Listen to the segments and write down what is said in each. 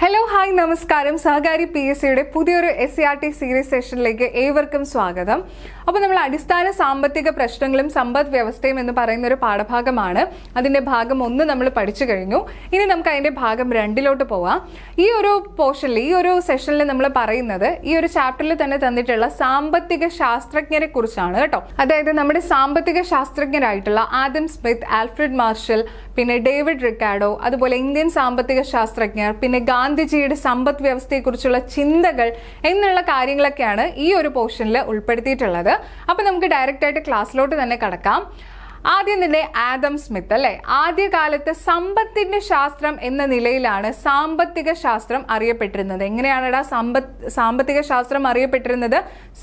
Hello hi നമസ്കാരം. സഹകാരി PSCയുടെ പുതിയൊരു SCRT series സെഷനിലേക്ക് ഏവർക്കും സ്വാഗതം. അപ്പോൾ നമ്മൾ അടിസ്ഥാന സാമ്പത്തിക പ്രശ്നങ്ങളും സമ്പദ് വ്യവസ്ഥയും എന്ന് പറയുന്ന ഒരു പാഠഭാഗമാണ്. അതിൻ്റെ ഭാഗം 1 നമ്മൾ പഠിച്ചു കഴിഞ്ഞു. ഇനി നമുക്ക് അതിൻ്റെ ഭാഗം 2 പോവാം. ഈ ഒരു പോർഷനിൽ ഈ ഒരു സെഷനിൽ നമ്മൾ പറയുന്നത് ഈ ഒരു ചാപ്റ്ററിൽ തന്നെ തന്നിട്ടുള്ള സാമ്പത്തിക ശാസ്ത്രജ്ഞരെ കുറിച്ചാണ് കേട്ടോ. അതായത് നമ്മുടെ സാമ്പത്തിക ശാസ്ത്രജ്ഞരായിട്ടുള്ള ആദം സ്മിത്ത്, ആൽഫ്രഡ് മാർഷൽ, പിന്നെ ഡേവിഡ് റിക്കാർഡോ, അതുപോലെ ഇന്ത്യൻ സാമ്പത്തിക ശാസ്ത്രജ്ഞർ, പിന്നെ ഗാന്ധിജിയുടെ സമ്പദ് വ്യവസ്ഥയെക്കുറിച്ചുള്ള ചിന്തകൾ എന്നുള്ള കാര്യങ്ങളൊക്കെയാണ് ഈ ഒരു പോർഷനിൽ ഉൾപ്പെടുത്തിയിട്ടുള്ളത്. അപ്പൊ നമുക്ക് ഡയറക്റ്റ് ആയിട്ട് ക്ലാസ്സിലോട്ട് തന്നെ കടക്കാം. ആദ്യം തന്നെ ആദം സ്മിത്ത് അല്ലെ, ആദ്യകാലത്ത് സമ്പത്തിന്റെ ശാസ്ത്രം എന്ന നിലയിലാണ് സാമ്പത്തിക ശാസ്ത്രം അറിയപ്പെട്ടിരുന്നത്. എങ്ങനെയാണെടാ സാമ്പത്തിക ശാസ്ത്രം അറിയപ്പെട്ടിരുന്നത്?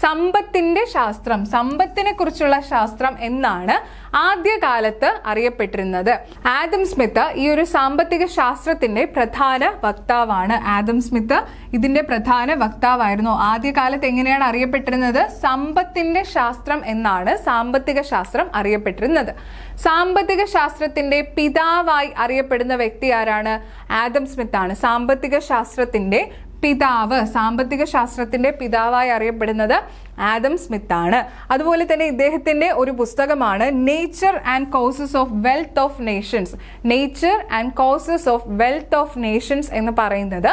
സമ്പത്തിന്റെ ശാസ്ത്രം, സമ്പത്തിനെ കുറിച്ചുള്ള ശാസ്ത്രം എന്നാണ് ആദ്യകാലത്ത് അറിയപ്പെട്ടിരുന്നത്. ആദം സ്മിത്ത് ഈ ഒരു സാമ്പത്തിക ശാസ്ത്രത്തിന്റെ പ്രധാന വക്താവാണ്. ആദം സ്മിത്ത് ഇതിന്റെ പ്രധാന വക്താവായിരുന്നു. ആദ്യകാലത്ത് എങ്ങനെയാണ് അറിയപ്പെട്ടിരുന്നത്? സമ്പത്തിന്റെ ശാസ്ത്രം എന്നാണ് സാമ്പത്തിക ശാസ്ത്രം അറിയപ്പെട്ടിരുന്നത്. സാമ്പത്തിക ശാസ്ത്രത്തിന്റെ പിതാവായി അറിയപ്പെടുന്ന വ്യക്തി ആരാണ്? ആദം സ്മിത്ത് ആണ്. സാമ്പത്തിക ശാസ്ത്രത്തിന്റെ പിതാവായി അറിയപ്പെടുന്നത് ആദം സ്മിത്ത് ആണ്. അതുപോലെ തന്നെ ഇദ്ദേഹത്തിന്റെ ഒരു പുസ്തകമാണ് nature and causes of wealth of Nations. Nature and causes of wealth of Nations എന്ന് പറയുന്നത്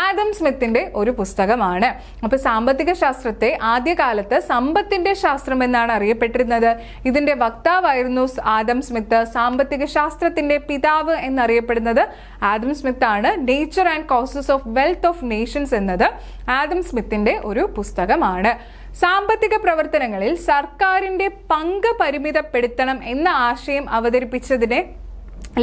ആദം സ്മിത്തിന്റെ ഒരു പുസ്തകമാണ്. അപ്പൊ സാമ്പത്തിക ശാസ്ത്രത്തെ ആദ്യകാലത്ത് സമ്പത്തിന്റെ ശാസ്ത്രം എന്നാണ് അറിയപ്പെട്ടിരുന്നത്. ഇതിന്റെ വക്താവായിരുന്നു ആദം സ്മിത്ത്. സാമ്പത്തിക ശാസ്ത്രത്തിന്റെ പിതാവ് എന്നറിയപ്പെടുന്നത് ആദം സ്മിത്ത് ആണ്. Nature and causes of wealth of Nations എന്നത് ആദം സ്മിത്തിന്റെ ഒരു പുസ്തകമാണ്. സാമ്പത്തിക പ്രവർത്തനങ്ങളിൽ സർക്കാരിന്റെ പങ്ക് പരിമിതപ്പെടുത്തണം എന്ന ആശയം അവതരിപ്പിച്ചതിനെ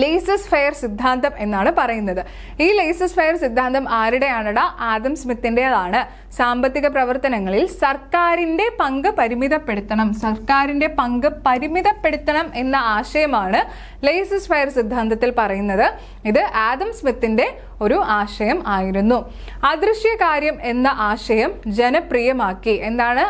ലേസസ് ഫെയർ സിദ്ധാന്തം എന്നാണ് പറയുന്നത്. ഈ ലേസസ് ഫെയർ സിദ്ധാന്തം ആരുടെയാണടാ? ആദം സ്മിത്തിൻ്റെതാണ്. സാമ്പത്തിക പ്രവർത്തനങ്ങളിൽ സർക്കാരിന്റെ പങ്ക് പരിമിതപ്പെടുത്തണം എന്ന ആശയമാണ് ലേസസ് ഫെയർ സിദ്ധാന്തത്തിൽ പറയുന്നത്. ഇത് ആദം സ്മിത്തിന്റെ ഒരു ആശയം ആയിരുന്നു. അദൃശ്യകാര്യം എന്ന ആശയം ജനപ്രിയമാക്കി. എന്താണ്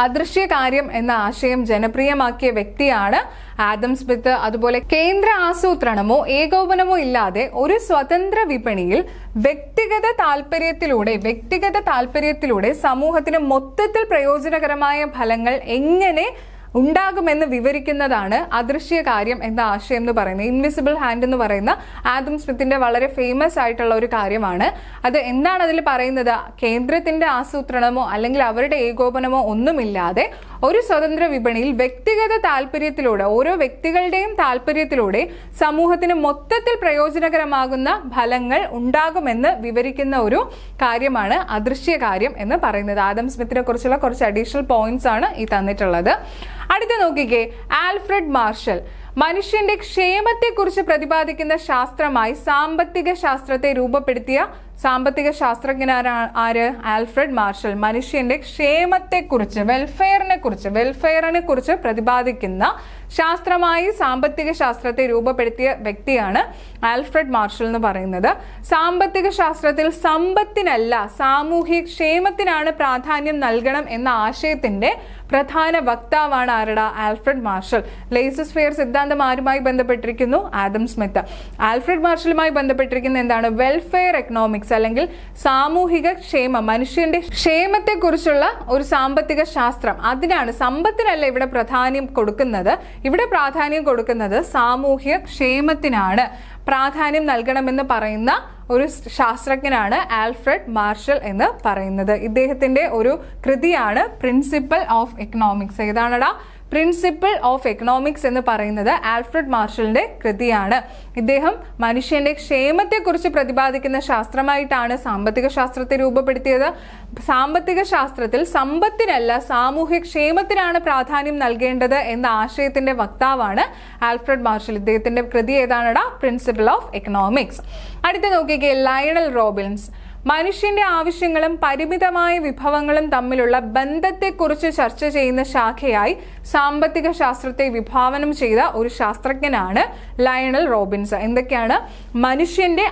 അദൃശ്യകാര്യം എന്ന ആശയം ജനപ്രിയമാക്കിയ വ്യക്തിയാണ് ആദം സ്മിത്ത്. അതുപോലെ കേന്ദ്ര ആസൂത്രണമോ ഏകോപനമോ ഇല്ലാതെ ഒരു സ്വതന്ത്ര വിപണിയിൽ വ്യക്തിഗത താല്പര്യത്തിലൂടെ സമൂഹത്തിന് മൊത്തത്തിൽ പ്രയോജനകരമായ ഫലങ്ങൾ എങ്ങനെ ഉണ്ടാകുമെന്ന് വിവരിക്കുന്നതാണ് അദൃശ്യകാര്യം എന്ന ആശയം എന്ന് പറയുന്നത്. ഇൻവിസിബിൾ ഹാൻഡ് എന്ന് പറയുന്ന ആദം സ്മിത്തിന്റെ വളരെ ഫേമസ് ആയിട്ടുള്ള ഒരു കാര്യമാണ്. അത് എന്താണ് അതിൽ പറയുന്നത്? കേന്ദ്രത്തിന്റെ ആസൂത്രണമോ അല്ലെങ്കിൽ അവരുടെ ഏകോപനമോ ഒന്നുമില്ലാതെ ഒരു സ്വതന്ത്ര വിപണിയിൽ വ്യക്തിഗത താല്പര്യത്തിലൂടെ, ഓരോ വ്യക്തികളുടെയും താല്പര്യത്തിലൂടെ സമൂഹത്തിന് മൊത്തത്തിൽ പ്രയോജനകരമാകുന്ന ഫലങ്ങൾ ഉണ്ടാകുമെന്ന് വിവരിക്കുന്ന ഒരു കാര്യമാണ് അദൃശ്യകാര്യം എന്ന് പറയുന്നത്. ആദം സ്മിത്തിനെ കുറിച്ചുള്ള കുറച്ച് അഡീഷണൽ പോയിന്റ്സ് ആണ് ഈ തന്നിട്ടുള്ളത്. അടുത്ത നോക്കിക്കേ, ആൽഫ്രഡ് മാർഷൽ. മനുഷ്യന്റെ ക്ഷേമത്തെക്കുറിച്ച് പ്രതിപാദിക്കുന്ന ശാസ്ത്രമായി സാമ്പത്തിക ശാസ്ത്രത്തെ രൂപപ്പെടുത്തിയ സാമ്പത്തിക ശാസ്ത്രജ്ഞനാണ് ആൽഫ്രഡ് മാർഷൽ. മനുഷ്യന്റെ ക്ഷേമത്തെക്കുറിച്ച്, വെൽഫെയറിനെ കുറിച്ച് പ്രതിപാദിക്കുന്ന ശാസ്ത്രമായി സാമ്പത്തിക ശാസ്ത്രത്തെ രൂപപ്പെടുത്തിയ വ്യക്തിയാണ് ആൽഫ്രഡ് മാർഷൽ എന്ന് പറയുന്നത്. സാമ്പത്തിക ശാസ്ത്രത്തിൽ സമ്പത്തിനല്ല സാമൂഹ്യ ക്ഷേമത്തിനാണ് പ്രാധാന്യം നൽകണം എന്ന ആശയത്തിന്റെ പ്രധാന വക്താവാണ് ആരുടെ? Alfred marshal. ലേസസ് ഫെയർ സിദ്ധാന്തം ആരുമായി ബന്ധപ്പെട്ടിരിക്കുന്നു? ആദം സ്മിത്ത്. ആൽഫ്രഡ് മാർഷലുമായി ബന്ധപ്പെട്ടിരിക്കുന്ന എന്താണ്? വെൽഫെയർ എക്കണോമിക്സ് അല്ലെങ്കിൽ സാമൂഹിക ക്ഷേമം, മനുഷ്യന്റെ ക്ഷേമത്തെക്കുറിച്ചുള്ള ഒരു സാമ്പത്തിക ശാസ്ത്രം. അതിനാണ്, സമ്പത്തിനല്ല ഇവിടെ പ്രാധാന്യം കൊടുക്കുന്നത്. ഇവിടെ പ്രാധാന്യം കൊടുക്കുന്നത് സാമൂഹ്യ ക്ഷേമത്തിനാണ് പ്രാധാന്യം നൽകണമെന്ന് പറയുന്ന ഒരു ശാസ്ത്രജ്ഞനാണ് ആൽഫ്രഡ് മാർഷൽ എന്ന് പറയുന്നത്. ഇദ്ദേഹത്തിന്റെ ഒരു കൃതിയാണ് പ്രിൻസിപ്പിൾ ഓഫ് എക്കണോമിക്സ്. ഏതാണടാ? പ്രിൻസിപ്പിൾ ഓഫ് എക്കണോമിക്സ് എന്ന് പറയുന്നത് ആൽഫ്രഡ് മാർഷലിന്റെ കൃതിയാണ്. ഇദ്ദേഹം മനുഷ്യന്റെ ക്ഷേമത്തെക്കുറിച്ച് പ്രതിപാദിക്കുന്ന ശാസ്ത്രമായിട്ടാണ് സാമ്പത്തിക ശാസ്ത്രത്തെ രൂപപ്പെടുത്തിയത്. സാമ്പത്തിക ശാസ്ത്രത്തിൽ സമ്പത്തിനല്ല സാമൂഹ്യ ക്ഷേമത്തിനാണ് പ്രാധാന്യം നൽകേണ്ടത് എന്ന ആശയത്തിന്റെ വക്താവാണ് ആൽഫ്രഡ് മാർഷൽ. ഇദ്ദേഹത്തിന്റെ കൃതി ഏതാണടാ? Principle of economics. അടുത്ത നോക്കിക്കേ, ലയണൽ റോബിൻസ്. മനുഷ്യന്റെ ആവശ്യങ്ങളും പരിമിതമായ വിഭവങ്ങളും തമ്മിലുള്ള ബന്ധത്തെക്കുറിച്ച് ചർച്ച ചെയ്യുന്ന ശാഖയായി സാമ്പത്തിക ശാസ്ത്രത്തെ വിഭാവനം ചെയ്ത ഒരു ശാസ്ത്രജ്ഞനാണ് ലയണൽ റോബിൻസ്. എന്തൊക്കെയാണ്? മനുഷ്യന്റെ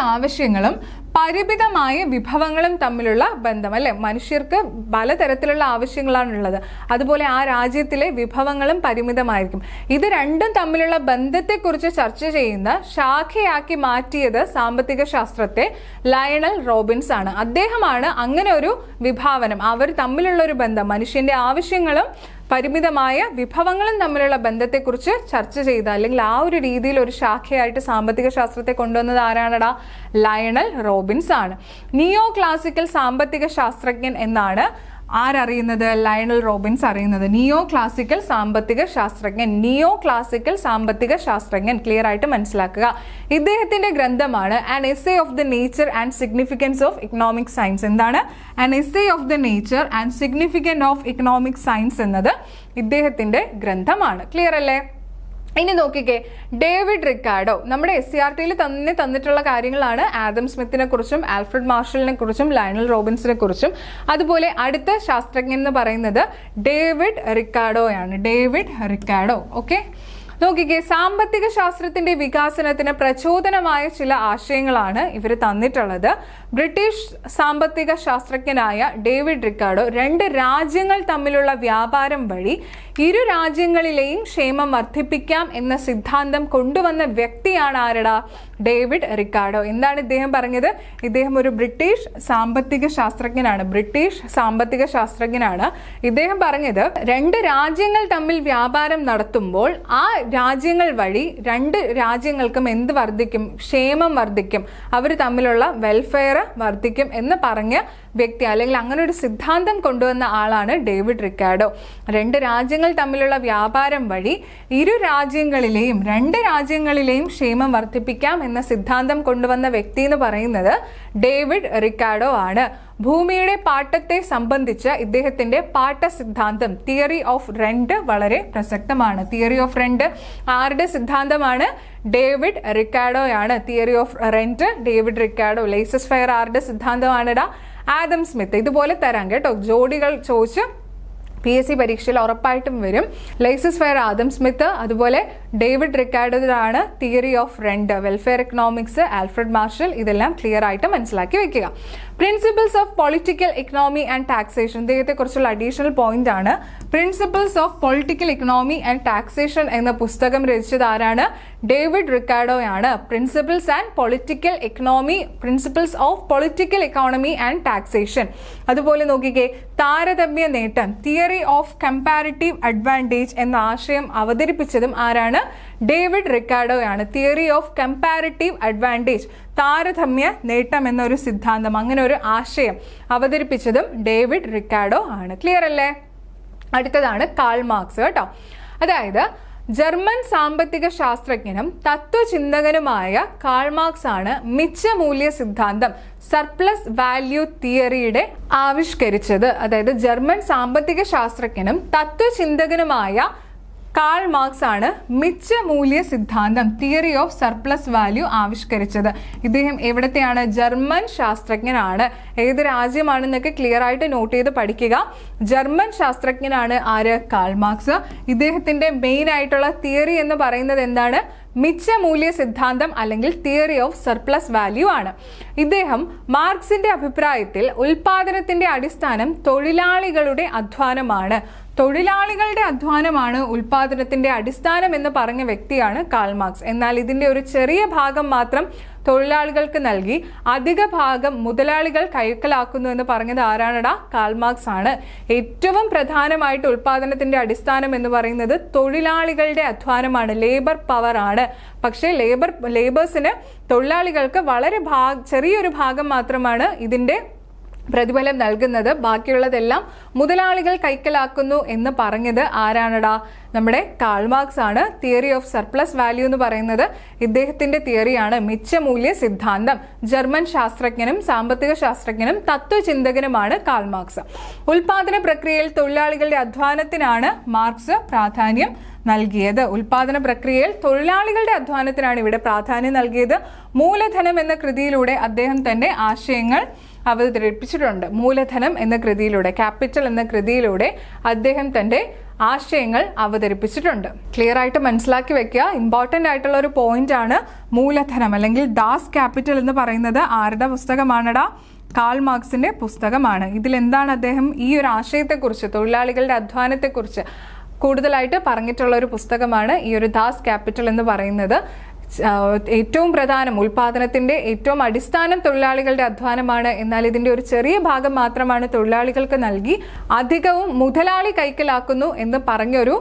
ആവശ്യങ്ങളും പരിമിതമായ വിഭവങ്ങളും തമ്മിലുള്ള ബന്ധം, അല്ലെ? മനുഷ്യർക്ക് പലതരത്തിലുള്ള ആവശ്യങ്ങളാണുള്ളത്, അതുപോലെ ആ രാജ്യത്തിലെ വിഭവങ്ങളും പരിമിതമായിരിക്കും. ഇത് രണ്ടും തമ്മിലുള്ള ബന്ധത്തെക്കുറിച്ച് ചർച്ച ചെയ്യുന്ന ശാഖയാക്കി മാറ്റിയത് സാമ്പത്തിക ശാസ്ത്രത്തെ ലയണൽ റോബിൻസ് ആണ്. അദ്ദേഹമാണ് അങ്ങനെ ഒരു വിഭാവനം, അവർ തമ്മിലുള്ള ഒരു ബന്ധം, മനുഷ്യന്റെ ആവശ്യങ്ങളും പരിമിതമായ വിഭവങ്ങളും തമ്മിലുള്ള ബന്ധത്തെക്കുറിച്ച് ചർച്ച ചെയ്ത, അല്ലെങ്കിൽ ആ ഒരു രീതിയിൽ ഒരു ശാഖയായിട്ട് സാമ്പത്തിക ശാസ്ത്രത്തെ കൊണ്ടുവന്നത് ആരാണടാ? ലയണൽ റോബിൻസ് ആണ്. നിയോ ക്ലാസിക്കൽ സാമ്പത്തിക ശാസ്ത്രജ്ഞൻ എന്നാണ് ആരറിയുന്നത്? ലയണൽ റോബിൻസ് അറിയുന്നത്. നിയോ ക്ലാസിക്കൽ സാമ്പത്തിക ശാസ്ത്രജ്ഞൻ, നിയോ ക്ലാസിക്കൽ സാമ്പത്തിക ശാസ്ത്രജ്ഞൻ, ക്ലിയർ ആയിട്ട് മനസ്സിലാക്കുക. ഇദ്ദേഹത്തിന്റെ ഗ്രന്ഥമാണ് an essay of the nature and significance of economic science. എന്താണ് an essay of the nature and significance of economic science എന്നത് ഇദ്ദേഹത്തിന്റെ ഗ്രന്ഥമാണ്. ക്ലിയർ അല്ലേ? ഇനി നോക്കിക്കേ, ഡേവിഡ് റിക്കാർഡോ. നമ്മുടെ SCERT-യിൽ തന്നെ തന്നിട്ടുള്ള കാര്യങ്ങളാണ്. ആദം സ്മിത്തിനെ കുറിച്ചും ആൽഫ്രഡ് മാർഷലിനെ കുറിച്ചും ലയണൽ റോബിൻസിനെ കുറിച്ചും. അതുപോലെ അടുത്ത ശാസ്ത്രജ്ഞൻ എന്ന് പറയുന്നത് ഡേവിഡ് റിക്കാർഡോയാണ്. David Ricardo. ഓക്കെ, നോക്കിക്കേ, സാമ്പത്തിക ശാസ്ത്രത്തിന്റെ വികാസനത്തിന് പ്രചോദനമായ ചില ആശയങ്ങളാണ് ഇവർ തന്നിട്ടുള്ളത്. ബ്രിട്ടീഷ് സാമ്പത്തിക ശാസ്ത്രജ്ഞനായ ഡേവിഡ് റിക്കാർഡോ 2 രാജ്യങ്ങൾ തമ്മിലുള്ള വ്യാപാരം വഴി ഇരു രാജ്യങ്ങളിലെയും ക്ഷേമം വർദ്ധിപ്പിക്കാം എന്ന സിദ്ധാന്തം കൊണ്ടുവന്ന വ്യക്തിയാണ് ആരടാ? David Ricardo. എന്താണ് ഇദ്ദേഹം പറഞ്ഞത്? ഇദ്ദേഹം ഒരു ബ്രിട്ടീഷ് സാമ്പത്തിക ശാസ്ത്രജ്ഞനാണ്. ബ്രിട്ടീഷ് സാമ്പത്തിക ശാസ്ത്രജ്ഞനാണ്. ഇദ്ദേഹം പറഞ്ഞത് 2 രാജ്യങ്ങൾ തമ്മിൽ വ്യാപാരം നടത്തുമ്പോൾ ആ രാജ്യങ്ങൾ വഴി 2 രാജ്യങ്ങൾക്കും എന്ത് വർദ്ധിക്കും? ക്ഷേമം വർദ്ധിക്കും, അവർ തമ്മിലുള്ള വെൽഫെയർ വർദ്ധിക്കും എന്ന് പറഞ്ഞ വ്യക്തി, അല്ലെങ്കിൽ അങ്ങനെ ഒരു സിദ്ധാന്തം കൊണ്ടുവന്ന ആളാണ് ഡേവിഡ് റിക്കാർഡോ. 2 രാജ്യങ്ങൾ തമ്മിലുള്ള വ്യാപാരം വഴി 2 രാജ്യങ്ങളിലെയും ക്ഷേമം വർദ്ധിപ്പിക്കാം എന്ന സിദ്ധാന്തം കൊണ്ടുവന്ന വ്യക്തി എന്ന് പറയുന്നത് ഡേവിഡ് റിക്കാർഡോ ആണ്. ഭൂമിയുടെ പാട്ടത്തെ സംബന്ധിച്ച ഇദ്ദേഹത്തിന്റെ പാട്ട സിദ്ധാന്തം തിയറി ഓഫ് റെന്റ് വളരെ പ്രസക്തമാണ്. തിയറി ഓഫ് റെന്റ് ആരുടെ സിദ്ധാന്തമാണ്? ഡേവിഡ് റിക്കാർഡോയാണ്. Theory of rent David Ricardo. Laissez faire ആരുടെ സിദ്ധാന്തമാണെടാ? ആദം സ്മിത്ത്. ഇതുപോലെ തരാം കേട്ടോ, ജോഡികൾ ചോദിച്ച് PSC പരീക്ഷയിൽ ഉറപ്പായിട്ടും വരും. ലേസസ് ഫെയർ ആദം സ്മിത്ത്, അതുപോലെ ഡേവിഡ് റിക്കാർഡോയാണ് theory of rent. Welfare economics Alfred Marshall. ഇതെല്ലാം ക്ലിയർ ആയിട്ട് മനസ്സിലാക്കി വെക്കുക. Principles of political economy and taxation, ഇദ്ദേഹത്തെ കുറിച്ചുള്ള അഡീഷണൽ പോയിന്റ് ആണ്. Principles of political economy and taxation എന്ന പുസ്തകം രചിച്ചത് ആരാണ്? ഡേവിഡ് റിക്കാർഡോയാണ്. Principles of political economy and taxation. അതുപോലെ നോക്കിക്കേ, താരതമ്യ നേട്ടം തിയറി ഓഫ് കമ്പാരിറ്റീവ് അഡ്വാൻറ്റേജ് എന്ന ആശയം അവതരിപ്പിച്ചതും ആരാണ്? ഡേവിഡ് റിക്കാർഡോയാണ്. തിയറി ഓഫ് കമ്പാരിറ്റീവ് അഡ്വാൻറ്റേജ്, താരതമ്യ നേട്ടം എന്നൊരു സിദ്ധാന്തം, അങ്ങനെ ഒരു ആശയം അവതരിപ്പിച്ചതും ഡേവിഡ് റിക്കാർഡോ ആണ്. ക്ലിയർ അല്ലേ? അടുത്തതാണ് കാൾ മാർക്സ് കേട്ടോ. അതായത് ജർമ്മൻ സാമ്പത്തിക ശാസ്ത്രജ്ഞനും തത്വചിന്തകനുമായ കാൾ മാർക്സ് ആണ് മിച്ചമൂല്യ സിദ്ധാന്തം സർപ്ലസ് വാല്യൂ തിയറിയുടെ ആവിഷ്കരിച്ചത്. അതായത് ജർമ്മൻ സാമ്പത്തിക ശാസ്ത്രജ്ഞനും തത്വചിന്തകനുമായ കാൾ മാർക്സ് ആണ് മിച്ചമൂല്യ സിദ്ധാന്തം തിയറി ഓഫ് സർപ്ലസ് വാല്യൂ ആവിഷ്കരിച്ചത്. ഇദ്ദേഹം എവിടത്തെയാണ്? ജർമ്മൻ ശാസ്ത്രജ്ഞനാണ്. ഏത് രാജ്യമാണെന്നൊക്കെ ക്ലിയർ ആയിട്ട് നോട്ട് ചെയ്ത് പഠിക്കുക. ജർമ്മൻ ശാസ്ത്രജ്ഞനാണ് ആര്? Karl Marx. ഇദ്ദേഹത്തിന്റെ മെയിൻ ആയിട്ടുള്ള തിയറി എന്ന് പറയുന്നത് എന്താണ്? മിച്ചമൂല്യ സിദ്ധാന്തം അല്ലെങ്കിൽ തിയറി ഓഫ് സർപ്ലസ് വാല്യൂ ആണ്. ഇദ്ദേഹം മാർക്സിന്റെ അഭിപ്രായത്തിൽ ഉൽപാദനത്തിന്റെ അടിസ്ഥാനം തൊഴിലാളികളുടെ അധ്വാനമാണ്. തൊഴിലാളികളുടെ അധ്വാനമാണ് ഉൽപാദനത്തിന്റെ അടിസ്ഥാനം എന്ന് പറഞ്ഞ വ്യക്തിയാണ് കാൾ മാർക്സ്. എന്നാൽ ഇതിന്റെ ഒരു ചെറിയ ഭാഗം മാത്രം തൊഴിലാളികൾക്ക് നൽകി അധിക ഭാഗം മുതലാളികൾ കൈക്കലാക്കുന്നു എന്ന് പറഞ്ഞത് ആരാണടാ? കാൾ മാർക്സ് ആണ്. ഏറ്റവും പ്രധാനമായിട്ട് ഉൽപാദനത്തിന്റെ അടിസ്ഥാനം എന്ന് പറയുന്നത് തൊഴിലാളികളുടെ അധ്വാനമാണ്, ലേബർ പവർ ആണ്. പക്ഷേ ലേബേഴ്സിന്, തൊഴിലാളികൾക്ക് വളരെ ചെറിയൊരു ഭാഗം മാത്രമാണ് ഇതിന്റെ പ്രതിഫലം നൽകുന്നത്. ബാക്കിയുള്ളതെല്ലാം മുതലാളികൾ കൈക്കലാക്കുന്നു എന്ന് പറഞ്ഞത് ആരാണടാ? നമ്മുടെ കാൾ മാർക്സ് ആണ്. തിയറി ഓഫ് സർപ്ലസ് വാല്യൂ എന്ന് പറയുന്നത് ഇദ്ദേഹത്തിന്റെ തിയറിയാണ്. മിച്ചമൂല്യ സിദ്ധാന്തം. ജർമ്മൻ ശാസ്ത്രജ്ഞനും സാമ്പത്തിക ശാസ്ത്രജ്ഞനും തത്വചിന്തകനുമാണ് കാൾ മാർക്സ്. ഉൽപാദന പ്രക്രിയയിൽ തൊഴിലാളികളുടെ അധ്വാനത്തിനാണ് മാർക്സ് പ്രാധാന്യം നൽകിയത്. ഉൽപാദന പ്രക്രിയയിൽ തൊഴിലാളികളുടെ അധ്വാനത്തിനാണ് ഇവിടെ പ്രാധാന്യം നൽകിയത്. മൂലധനം എന്ന കൃതിയിലൂടെ അദ്ദേഹം തന്റെ ആശയങ്ങൾ അവതരിപ്പിച്ചിട്ടുണ്ട്. മൂലധനം എന്ന കൃതിയിലൂടെ, ക്യാപിറ്റൽ എന്ന കൃതിയിലൂടെ അദ്ദേഹം തന്റെ ആശയങ്ങൾ അവതരിപ്പിച്ചിട്ടുണ്ട്. ക്ലിയർ ആയിട്ട് മനസ്സിലാക്കി വെക്കുക. ഇമ്പോർട്ടൻ്റ് ആയിട്ടുള്ള ഒരു പോയിന്റ് ആണ് മൂലധനം അല്ലെങ്കിൽ ദാസ് ക്യാപിറ്റൽ എന്ന് പറയുന്നത് ആരുടെ പുസ്തകമാണടാ? കാൾ മാർക്സിന്റെ പുസ്തകമാണ്. ഇതിലെന്താണ് അദ്ദേഹം ഈ ഒരു ആശയത്തെക്കുറിച്ച്, തൊഴിലാളികളുടെ അധ്വാനത്തെക്കുറിച്ച് കൂടുതലായിട്ട് പറഞ്ഞിട്ടുള്ള ഒരു പുസ്തകമാണ് ഈ ഒരു ദാസ് ക്യാപിറ്റൽ എന്ന് പറയുന്നത്. ഏറ്റവും പ്രധാനം, ഉൽപാദനത്തിന്റെ ഏറ്റവും അടിസ്ഥാനം തൊഴിലാളികളുടെ അധ്വാനമാണ്. എന്നാൽ ഇതിന്റെ ഒരു ചെറിയ ഭാഗം മാത്രമാണ് തൊഴിലാളികൾക്ക് നൽകി അധികവും മുതലാളി കൈക്കലാക്കുന്നു എന്ന് പറഞ്ഞൊരു